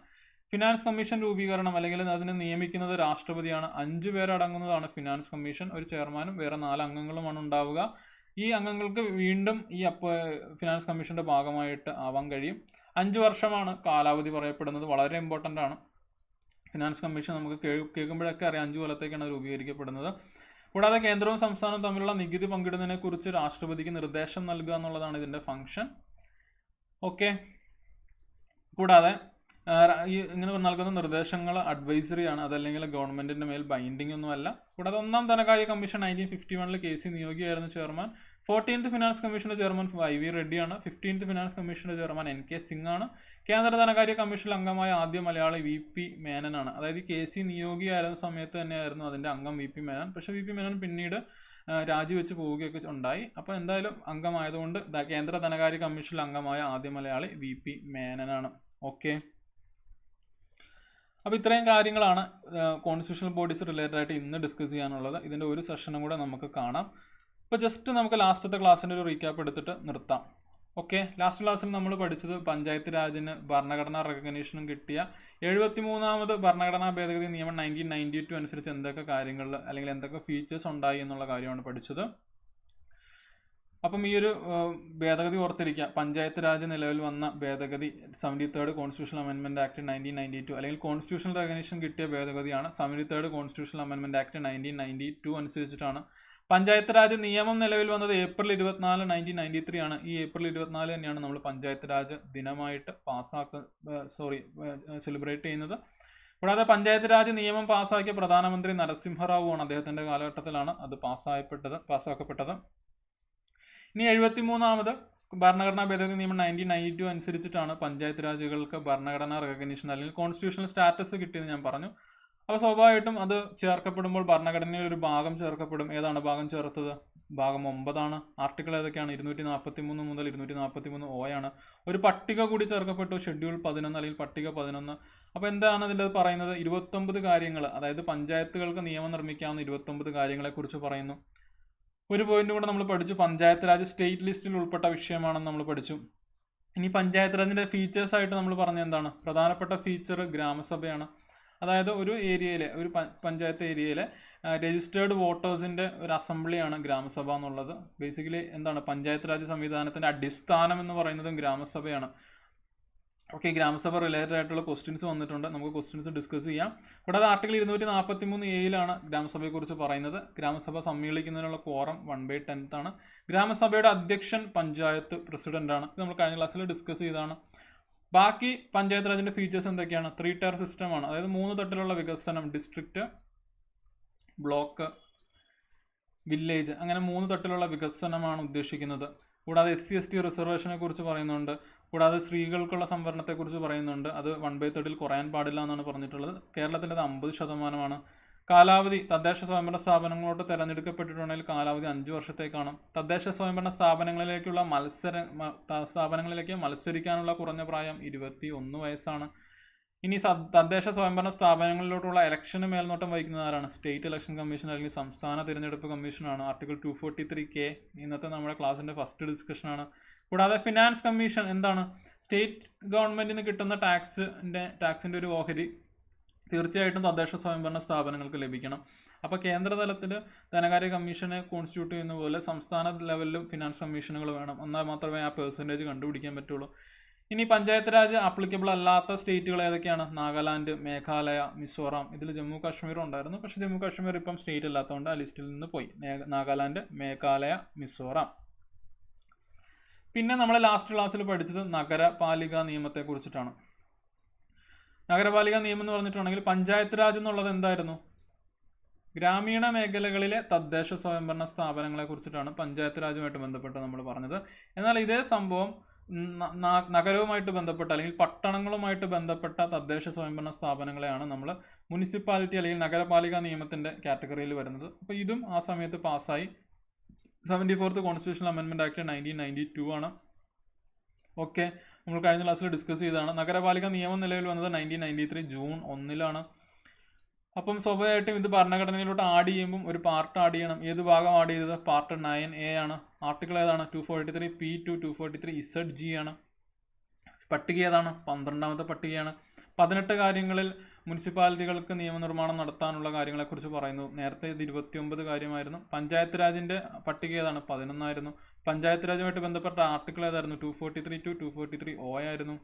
ഫിനാൻസ് കമ്മീഷൻ രൂപീകരണം അല്ലെങ്കിൽ അതിനെ നിയമിക്കുന്നത് രാഷ്ട്രപതിയാണ്. 5 പേരടങ്ങുന്നതാണ് ഫിനാൻസ് കമ്മീഷൻ. ഒരു ചെയർമാനും വേറെ 4 അംഗങ്ങളുമാണ് ഉണ്ടാവുക. ഈ അംഗങ്ങൾക്ക് വീണ്ടും ഈ ഫിനാൻസ് കമ്മീഷൻ്റെ ഭാഗമായിട്ട് ആവാൻ കഴിയും. 5 വർഷമാണ് കാലാവധി പറയപ്പെടുന്നത്. വളരെ ഇമ്പോർട്ടൻ്റ് ആണ്. ഫിനാൻസ് കമ്മീഷൻ നമുക്ക് കേൾക്കുമ്പോഴൊക്കെ അറിയാം 5 കൊല്ലത്തേക്കാണ് രൂപീകരിക്കപ്പെടുന്നത്. കൂടാതെ കേന്ദ്രവും സംസ്ഥാനവും തമ്മിലുള്ള നികുതി പങ്കിടുന്നതിനെ കുറിച്ച് രാഷ്ട്രപതിക്ക് നിർദ്ദേശം നൽകുക എന്നുള്ളതാണ് ഇതിൻ്റെ ഫംഗ്ഷൻ. ഓക്കെ. കൂടാതെ ഇങ്ങനെ നൽകുന്ന നിർദ്ദേശങ്ങൾ അഡ്വൈസറി ആണ്, അതല്ലെങ്കിൽ ഗവൺമെൻറ്റിൻ്റെ മേൽ ബൈൻഡിങ് ഒന്നുമല്ല. കൂടാതെ ഒന്നാം ധനകാര്യ കമ്മീഷൻ 1951 KC നിയോഗിയായിരുന്നു ചെയർമാൻ. 14th ഫിനാൻസ് കമ്മീഷൻ്റെ ചെയർമാൻ YV റെഡ്ഡിയാണ്. 15th ഫിനാൻസ് കമ്മീഷൻ്റെ ചെയർമാൻ NK സിംഗ് ആണ്. കേന്ദ്ര ധനകാര്യ കമ്മീഷനിൽ അംഗമായ ആദ്യ മലയാളി VP മേനനാണ്. അതായത് KC നിയോഗിയായിരുന്ന സമയത്ത് തന്നെയായിരുന്നു അതിൻ്റെ അംഗം VP മേനൻ. പക്ഷേ VP മേനൻ പിന്നീട് രാജിവെച്ച് പോവുകയൊക്കെ ഉണ്ടായി. അപ്പോൾ എന്തായാലും അംഗമായതുകൊണ്ട് കേന്ദ്ര ധനകാര്യ കമ്മീഷനിൽ അംഗമായ ആദ്യ മലയാളി VP മേനനാണ്. ഓക്കെ. അപ്പോൾ ഇത്രയും കാര്യങ്ങളാണ് കോൺസ്റ്റിറ്റ്യൂഷണൽ ബോഡീസ് റിലേറ്റഡ് ആയിട്ട് ഇന്ന് ഡിസ്കസ് ചെയ്യാനുള്ളത്. ഇതിൻ്റെ ഒരു സെഷനും കൂടെ നമുക്ക് കാണാം. ഇപ്പോൾ ജസ്റ്റ് നമുക്ക് ലാസ്റ്റത്തെ ക്ലാസ്സിൻ്റെ ഒരു റീക്യാപ്പ് എടുത്തിട്ട് നിർത്താം. ഓക്കെ. ലാസ്റ്റ് ക്ലാസ്സിൽ നമ്മൾ പഠിച്ചത് പഞ്ചായത്ത് രാജിന് ഭരണഘടനാ റെക്കഗ്നീഷനും കിട്ടിയ 73ാമത് ഭരണഘടനാ ഭേദഗതി നിയമം 1992 അനുസരിച്ച് എന്തൊക്കെ കാര്യങ്ങളിൽ അല്ലെങ്കിൽ എന്തൊക്കെ ഫീച്ചേഴ്സ് ഉണ്ടായി എന്നുള്ള കാര്യമാണ് പഠിച്ചത്. അപ്പം ഈ ഒരു ഭേദഗതി ഓർത്തിരിക്കുക. പഞ്ചായത്ത് രാജ് നിലവിൽ വന്ന ഭേദഗതി 73rd കോൺസ്റ്റിറ്റ്യൂഷണൽ അമെൻമെൻറ്റ് ആക്ട് 1992 അല്ലെങ്കിൽ കോൺസ്റ്റിറ്റ്യൂഷണൽ റെക്കഗ്നീഷൻ കിട്ടിയ ഭേദഗതിയാണ് 73rd കോൺസ്റ്റിറ്റ്യൂഷണൽ അമെൻമെൻറ്റ് ആക്ട് 1992 അനുസരിച്ചിട്ടാണ്. പഞ്ചായത്ത് രാജ് നിയമം നിലവിൽ വന്നത് April 24, 1993 ആണ്. ഈ April 24 തന്നെയാണ് നമ്മൾ പഞ്ചായത്ത് രാജ് ദിനമായിട്ട് സെലിബ്രേറ്റ് ചെയ്യുന്നത്. കൂടാതെ പഞ്ചായത്ത് രാജ് നിയമം പാസ്സാക്കിയ പ്രധാനമന്ത്രി നരസിംഹറാവു ആണ്. അദ്ദേഹത്തിൻ്റെ കാലഘട്ടത്തിലാണ് അത് പാസ്സാക്കപ്പെട്ടത്. ഇനി 73ാമത് ഭരണഘടനാ ഭേദഗതി നിയമം 1992 അനുസരിച്ചിട്ടാണ് പഞ്ചായത്ത് രാജുകൾക്ക് ഭരണഘടനാ റെക്കഗ്നീഷൻ അല്ലെങ്കിൽ കോൺസ്റ്റിറ്റ്യൂഷണൽ സ്റ്റാറ്റസ് കിട്ടിയെന്ന് ഞാൻ പറഞ്ഞു. അപ്പോൾ സ്വാഭാവികമായിട്ടും അത് ചേർക്കപ്പെടുമ്പോൾ ഭരണഘടനയിൽ ഒരു ഭാഗം ചേർക്കപ്പെടും. ഏതാണ് ഭാഗം ചേർത്തത്? ഭാഗം 9 ആണ്. ആർട്ടിക്കിൾ ഏതൊക്കെയാണ്? 243 മുതൽ 243 ആണ്. ഒരു പട്ടിക കൂടി ചേർക്കപ്പെട്ടു, ഷെഡ്യൂൾ 11 അല്ലെങ്കിൽ പട്ടിക 11. അപ്പോൾ എന്താണ് ഇതിൻ്റെ പറയുന്നത്? 29 കാര്യങ്ങൾ, അതായത് പഞ്ചായത്തുകൾക്ക് നിയമം നിർമ്മിക്കാവുന്ന 29 കാര്യങ്ങളെക്കുറിച്ച് പറയുന്നു. ഒരു പോയിന്റ് കൂടെ നമ്മൾ പഠിച്ചു, പഞ്ചായത്ത് രാജ് സ്റ്റേറ്റ് ലിസ്റ്റിൽ ഉൾപ്പെട്ട വിഷയമാണെന്ന് നമ്മൾ പഠിച്ചു. ഇനി പഞ്ചായത്ത് രാജിൻ്റെ ഫീച്ചേഴ്സായിട്ട് നമ്മൾ പറഞ്ഞ എന്താണ്? പ്രധാനപ്പെട്ട ഫീച്ചർ ഗ്രാമസഭയാണ്. അതായത് ഒരു ഏരിയയിലെ ഒരു പഞ്ചായത്ത് ഏരിയയിലെ രജിസ്റ്റേർഡ് വോട്ടേഴ്സിൻ്റെ ഒരു അസംബ്ലിയാണ് ഗ്രാമസഭ എന്നുള്ളത്. ബേസിക്കലി എന്താണ്? പഞ്ചായത്ത് രാജ് സംവിധാനത്തിൻ്റെ അടിസ്ഥാനം എന്ന് പറയുന്നതും ഗ്രാമസഭയാണ്. ഓക്കെ. ഗ്രാമസഭ റിലേറ്റഡ് ആയിട്ടുള്ള ക്വസ്റ്റ്യൻസ് വന്നിട്ടുണ്ട്. നമുക്ക് ക്വസ്റ്റ്യൻസ് ഡിസ്കസ് ചെയ്യാം. കൂടാതെ ആർട്ടിക്കിൾ 243A ഗ്രാമസഭയെക്കുറിച്ച് പറയുന്നത്. ഗ്രാമസഭ സമ്മേളിക്കുന്നതിനുള്ള ക്വോറം 1/10 ആണ്. ഗ്രാമസഭയുടെ അധ്യക്ഷൻ പഞ്ചായത്ത് പ്രസിഡൻ്റാണ്. ഇത് നമ്മൾ കഴിഞ്ഞ ക്ലാസ്സിൽ ഡിസ്കസ് ചെയ്തതാണ്. ബാക്കി പഞ്ചായത്ത് രാജിൻ്റെ ഫീച്ചേഴ്സ് എന്തൊക്കെയാണ്? 3 ടയർ സിസ്റ്റമാണ്. അതായത് 3 തട്ടിലുള്ള വികസനം, ഡിസ്ട്രിക്റ്റ്, ബ്ലോക്ക്, വില്ലേജ്, അങ്ങനെ 3 തട്ടിലുള്ള വികസനമാണ് ഉദ്ദേശിക്കുന്നത്. കൂടാതെ SC/ST റിസർവേഷനെ കുറിച്ച് പറയുന്നുണ്ട്. കൂടാതെ സ്ത്രീകൾക്കുള്ള സംവരണത്തെക്കുറിച്ച് പറയുന്നുണ്ട്. അത് 1/3 കുറയാൻ പാടില്ല എന്നാണ് പറഞ്ഞിട്ടുള്ളത്. കേരളത്തിൽ അത് 50%. കാലാവധി തദ്ദേശ സ്വയംഭരണ സ്ഥാപനങ്ങളോട്ട് തിരഞ്ഞെടുക്കപ്പെട്ടിട്ടുണ്ടെങ്കിൽ കാലാവധി 5 വർഷത്തേക്കാണ്. തദ്ദേശ സ്വയംഭരണ സ്ഥാപനങ്ങളിലേക്ക് മത്സരിക്കാനുള്ള കുറഞ്ഞ പ്രായം 21 വയസ്സാണ്. ഇനി തദ്ദേശ സ്വയംഭരണ സ്ഥാപനങ്ങളിലോട്ടുള്ള ഇലക്ഷന് മേൽനോട്ടം വഹിക്കുന്നത് ആരാണ്? സ്റ്റേറ്റ് ഇലക്ഷൻ കമ്മീഷൻ അല്ലെങ്കിൽ സംസ്ഥാന തിരഞ്ഞെടുപ്പ് കമ്മീഷനാണ്. ആർട്ടിക്കിൾ 243K ഇന്നത്തെ നമ്മുടെ ക്ലാസ്സിൻ്റെ ഫസ്റ്റ് ഡിസ്കഷനാണ്. കൂടാതെ ഫിനാൻസ് കമ്മീഷൻ എന്താണ്? സ്റ്റേറ്റ് ഗവൺമെൻറ്റിന് കിട്ടുന്ന ടാക്സിൻ്റെ ഒരു ഓഹരി തീർച്ചയായിട്ടും തദ്ദേശ സ്വയംഭരണ സ്ഥാപനങ്ങൾക്ക് ലഭിക്കണം. അപ്പോൾ കേന്ദ്ര തലത്തിൽ ധനകാര്യ കമ്മീഷനെ കോൺസ്റ്റിറ്റ്യൂട്ട് ചെയ്യുന്ന പോലെ സംസ്ഥാന ലെവലിലും ഫിനാൻസ് കമ്മീഷനുകൾ വേണം. എന്നാൽ മാത്രമേ ആ പെർസെൻറ്റേജ് കണ്ടുപിടിക്കാൻ പറ്റുള്ളൂ. ഇനി പഞ്ചായത്ത് രാജ് ആപ്ലിക്കബിൾ അല്ലാത്ത സ്റ്റേറ്റുകൾ ഏതൊക്കെയാണ്? നാഗാലാൻഡ്, മേഘാലയ, മിസോറാം. ഇതിൽ ജമ്മു കാശ്മീരും ഉണ്ടായിരുന്നു, പക്ഷേ ജമ്മു കാശ്മീർ ഇപ്പം സ്റ്റേറ്റ് അല്ലാത്തതുകൊണ്ട് ആ ലിസ്റ്റിൽ നിന്ന് പോയി. നാഗാലാൻഡ്, മേഘാലയ, മിസോറാം. പിന്നെ നമ്മൾ ലാസ്റ്റ് ക്ലാസ്സിൽ പഠിച്ചത് നഗരപാലിക നിയമത്തെക്കുറിച്ചിട്ടാണ്. നഗരപാലിക നിയമം എന്ന് പറഞ്ഞിട്ടുണ്ടെങ്കിൽ പഞ്ചായത്ത് രാജ് എന്നുള്ളത് എന്തായിരുന്നു? ഗ്രാമീണ മേഖലകളിലെ തദ്ദേശ സ്വയംഭരണ സ്ഥാപനങ്ങളെ കുറിച്ചിട്ടാണ് പഞ്ചായത്ത് രാജുമായിട്ട് ബന്ധപ്പെട്ട് നമ്മൾ പറഞ്ഞത്. എന്നാൽ ഇതേ സംഭവം നഗരവുമായിട്ട് ബന്ധപ്പെട്ട അല്ലെങ്കിൽ പട്ടണങ്ങളുമായിട്ട് ബന്ധപ്പെട്ട തദ്ദേശ സ്വയംഭരണ സ്ഥാപനങ്ങളെയാണ് നമ്മൾ മുനിസിപ്പാലിറ്റി അല്ലെങ്കിൽ നഗരപാലിക നിയമത്തിൻ്റെ കാറ്റഗറിയിൽ വരുന്നത്. അപ്പോൾ ഇതും ആ സമയത്ത് പാസ്സായി. 74th കോൺസ്റ്റിറ്റ്യൂഷണൽ അമെൻമെൻറ്റ് ആക്ട് 1992 ആണ്. ഓക്കെ, നമ്മൾ കഴിഞ്ഞ ക്ലാസ്സിൽ ഡിസ്കസ് ചെയ്തതാണ്. നഗരപാലിക നിയമം നിലവിൽ വന്നത് 1993 ജൂൺ 1 അപ്പം സ്വാഭാവികമായിട്ടും ഇത് ഭരണഘടനയിലോട്ട് ആഡ് ചെയ്യുമ്പം ഒരു പാർട്ട് ആഡ് ചെയ്യണം. ഏത് ഭാഗം ആഡ് ചെയ്തത്? പാർട്ട് 9A ആണ്. ആർട്ടിക്കിൾ ഏതാണ്? 243P2, 243ZG ആണ്. പട്ടിക ഏതാണ്? 12ാമത്തെ പട്ടികയാണ്. 18 കാര്യങ്ങളിൽ മുനിസിപ്പാലിറ്റികൾക്ക് നിയമനിർമ്മാണം നടത്താനുള്ള കാര്യങ്ങളെക്കുറിച്ച് പറയുന്നു. നേരത്തെ ഇത് 29 കാര്യമായിരുന്നു. പഞ്ചായത്ത് രാജിൻ്റെ പട്ടിക ഏതാണ്? 11 ആയിരുന്നു. പഞ്ചായത്ത് രാജുമായിട്ട് ബന്ധപ്പെട്ട ആർട്ടിക്കിൾ ഏതായിരുന്നു? 243 to 243O ആയിരുന്നു.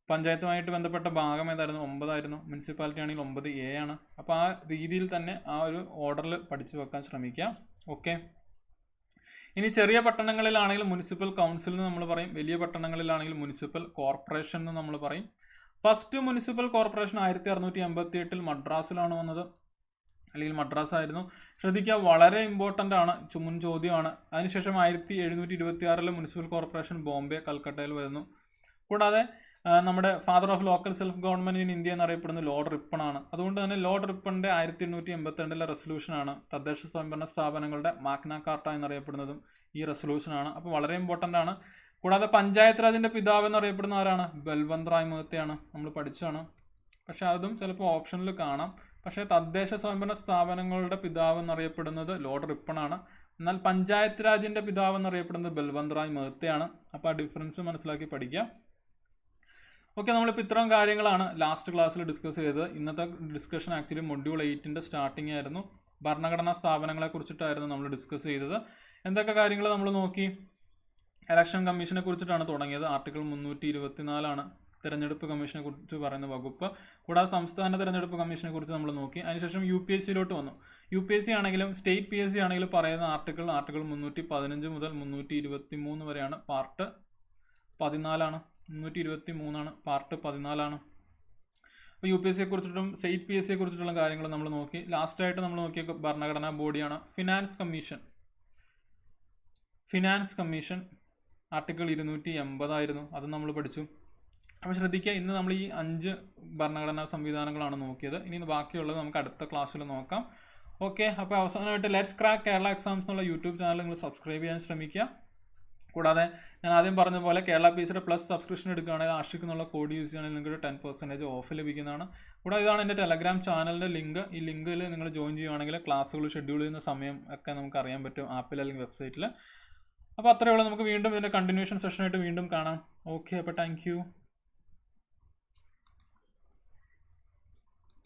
പഞ്ചായത്തുമായിട്ട് ബന്ധപ്പെട്ട ഭാഗം ഏതായിരുന്നു? 9 ആയിരുന്നു. മുനിസിപ്പാലിറ്റി ആണെങ്കിൽ 9A ആണ്. അപ്പോൾ ആ രീതിയിൽ തന്നെ ആ ഒരു ഓർഡറിൽ പഠിച്ചു വെക്കാൻ ശ്രമിക്കുക. ഓക്കെ, ഇനി ചെറിയ പട്ടണങ്ങളിലാണെങ്കിൽ മുനിസിപ്പൽ കൗൺസിൽ എന്ന് നമ്മൾ പറയും. വലിയ പട്ടണങ്ങളിലാണെങ്കിൽ മുനിസിപ്പൽ കോർപ്പറേഷൻ എന്ന് നമ്മൾ പറയും. ഫസ്റ്റ് മുനിസിപ്പൽ കോർപ്പറേഷൻ 1688 മദ്രാസിലാണ് വന്നത്, അല്ലെങ്കിൽ മദ്രാസ് ആയിരുന്നു. ശ്രദ്ധിക്കുക, വളരെ ഇമ്പോർട്ടൻ്റ് ആണ്, മുൻ ചോദ്യമാണ്. അതിനുശേഷം 1726 മുനിസിപ്പൽ കോർപ്പറേഷൻ ബോംബെ, കൽക്കട്ടയിൽ വരുന്നു. കൂടാതെ നമ്മുടെ father of local self government in India എന്നറിയപ്പെടുന്ന ലോർഡ് റിപ്പൺ ആണ്. അതുകൊണ്ട് തന്നെ ലോർഡ് റിപ്പണിൻ്റെ 1882 റെസൊല്യൂഷനാണ് തദ്ദേശ സ്വയംഭരണ സ്ഥാപനങ്ങളുടെ മാഗ്ന കാർട്ട എന്നറിയപ്പെടുന്നതും ഈ റെസൊല്യൂഷനാണ്. അപ്പോൾ വളരെ ഇമ്പോർട്ടൻ്റ് ആണ്. കൂടാതെ പഞ്ചായത്ത് രാജിൻ്റെ പിതാവ് എന്നറിയപ്പെടുന്ന ആരാണ്? ബൽവന്ത് റായ് മെഹ്തയാണ്. നമ്മൾ പഠിച്ചാണ്, പക്ഷെ അതും ചിലപ്പോൾ ഓപ്ഷനിൽ കാണാം. പക്ഷേ തദ്ദേശ സ്വയംഭരണ സ്ഥാപനങ്ങളുടെ പിതാവ് എന്നറിയപ്പെടുന്നത് ലോർഡ് റിപ്പൺ ആണ്. എന്നാൽ പഞ്ചായത്ത് രാജിൻ്റെ പിതാവ് എന്നറിയപ്പെടുന്നത് ബൽവന്ത് റായ് മെഹ്തയാണ്. അപ്പോൾ ആ ഡിഫറൻസ് മനസ്സിലാക്കി പഠിക്കുക. ഓക്കെ, നമ്മളിപ്പോൾ ഇത്രയും കാര്യങ്ങളാണ് ലാസ്റ്റ് ക്ലാസ്സിൽ ഡിസ്കസ് ചെയ്തത്. ഇന്നത്തെ ഡിസ്കഷൻ ആക്ച്വലി മൊഡ്യൂൾ 8ൻ്റെ സ്റ്റാർട്ടിംഗ് ആയിരുന്നു. ഭരണഘടനാ സ്ഥാപനങ്ങളെ കുറിച്ചിട്ടായിരുന്നു നമ്മൾ ഡിസ്കസ് ചെയ്തത്. എന്തൊക്കെ കാര്യങ്ങൾ നമ്മൾ നോക്കി? ഇലക്ഷൻ കമ്മീഷനെ കുറിച്ചിട്ടാണ് തുടങ്ങിയത്. ആർട്ടിക്കിൾ 324 തിരഞ്ഞെടുപ്പ് കമ്മീഷനെ കുറിച്ച് പറയുന്ന വകുപ്പ്. കൂടാതെ സംസ്ഥാന തിരഞ്ഞെടുപ്പ് കമ്മീഷനെ കുറിച്ച് നമ്മൾ നോക്കി. അതിനുശേഷം UPSCയിലോട്ട് വന്നു. UPSC ആണെങ്കിലും സ്റ്റേറ്റ് PSC ആണെങ്കിലും പറയുന്ന ആർട്ടിക്കിൾ 315 മുതൽ 323 വരെയാണ്. Part 14 323 part 14. അപ്പോൾ UPSCയെ കുറിച്ചിട്ടും സ്റ്റേറ്റ് PSCയെ കുറിച്ചിട്ടുള്ള കാര്യങ്ങൾ നമ്മൾ നോക്കി. ലാസ്റ്റായിട്ട് നമ്മൾ നോക്കിയ ഭരണഘടനാ ബോഡിയാണ് ഫിനാൻസ് കമ്മീഷൻ. ആർട്ടിക്കിൾ 280 ആയിരുന്നു, അത് നമ്മൾ പഠിച്ചു. അപ്പോൾ ശ്രദ്ധിക്കുക, ഇന്ന് നമ്മൾ ഈ 5 ഭരണഘടനാ സംവിധാനങ്ങളാണ് നോക്കിയത്. ഇനി ബാക്കിയുള്ളത് നമുക്ക് അടുത്ത ക്ലാസ്സിൽ നോക്കാം. ഓക്കെ, അപ്പോൾ അവസാനമായിട്ട് ലെറ്റ്സ് ക്രാക്ക് കേരള എക്സാംസ് എന്നുള്ള യൂട്യൂബ് ചാനൽ നിങ്ങൾ സബ്സ്ക്രൈബ് ചെയ്യാൻ ശ്രമിക്കുക. കൂടാതെ ഞാൻ ആദ്യം പറഞ്ഞ പോലെ കേരള PSCയുടെ പ്ലസ് സബ്സ്ക്രിപ്ഷൻ എടുക്കുകയാണെങ്കിൽ ആഷിക് എന്നുള്ള കോഡ് യൂസ് ചെയ്യുകയാണെങ്കിൽ നിങ്ങൾക്ക് 10% ഓഫ് ലഭിക്കുന്നതാണ്. കൂടാതെ ഇതാണ് എൻ്റെ ടെലഗ്രാം ചാനലിൻ്റെ ലിങ്ക്. ഈ ലിങ്കിൽ നിങ്ങൾ ജോയിൻ ചെയ്യുകയാണെങ്കിൽ ക്ലാസ്സുകൾ ഷെഡ്യൂൾ ചെയ്യുന്ന സമയം ഒക്കെ നമുക്ക് അറിയാൻ പറ്റും ആപ്പിൽ അല്ലെങ്കിൽ വെബ്സൈറ്റിൽ. അപ്പോൾ അത്രയേ ഉള്ളൂ. നമുക്ക് വീണ്ടും ഇതിൻ്റെ കണ്ടിന്യൂഷൻ സെഷനായിട്ട് വീണ്ടും കാണാം. ഓക്കെ, അപ്പോൾ താങ്ക് യു.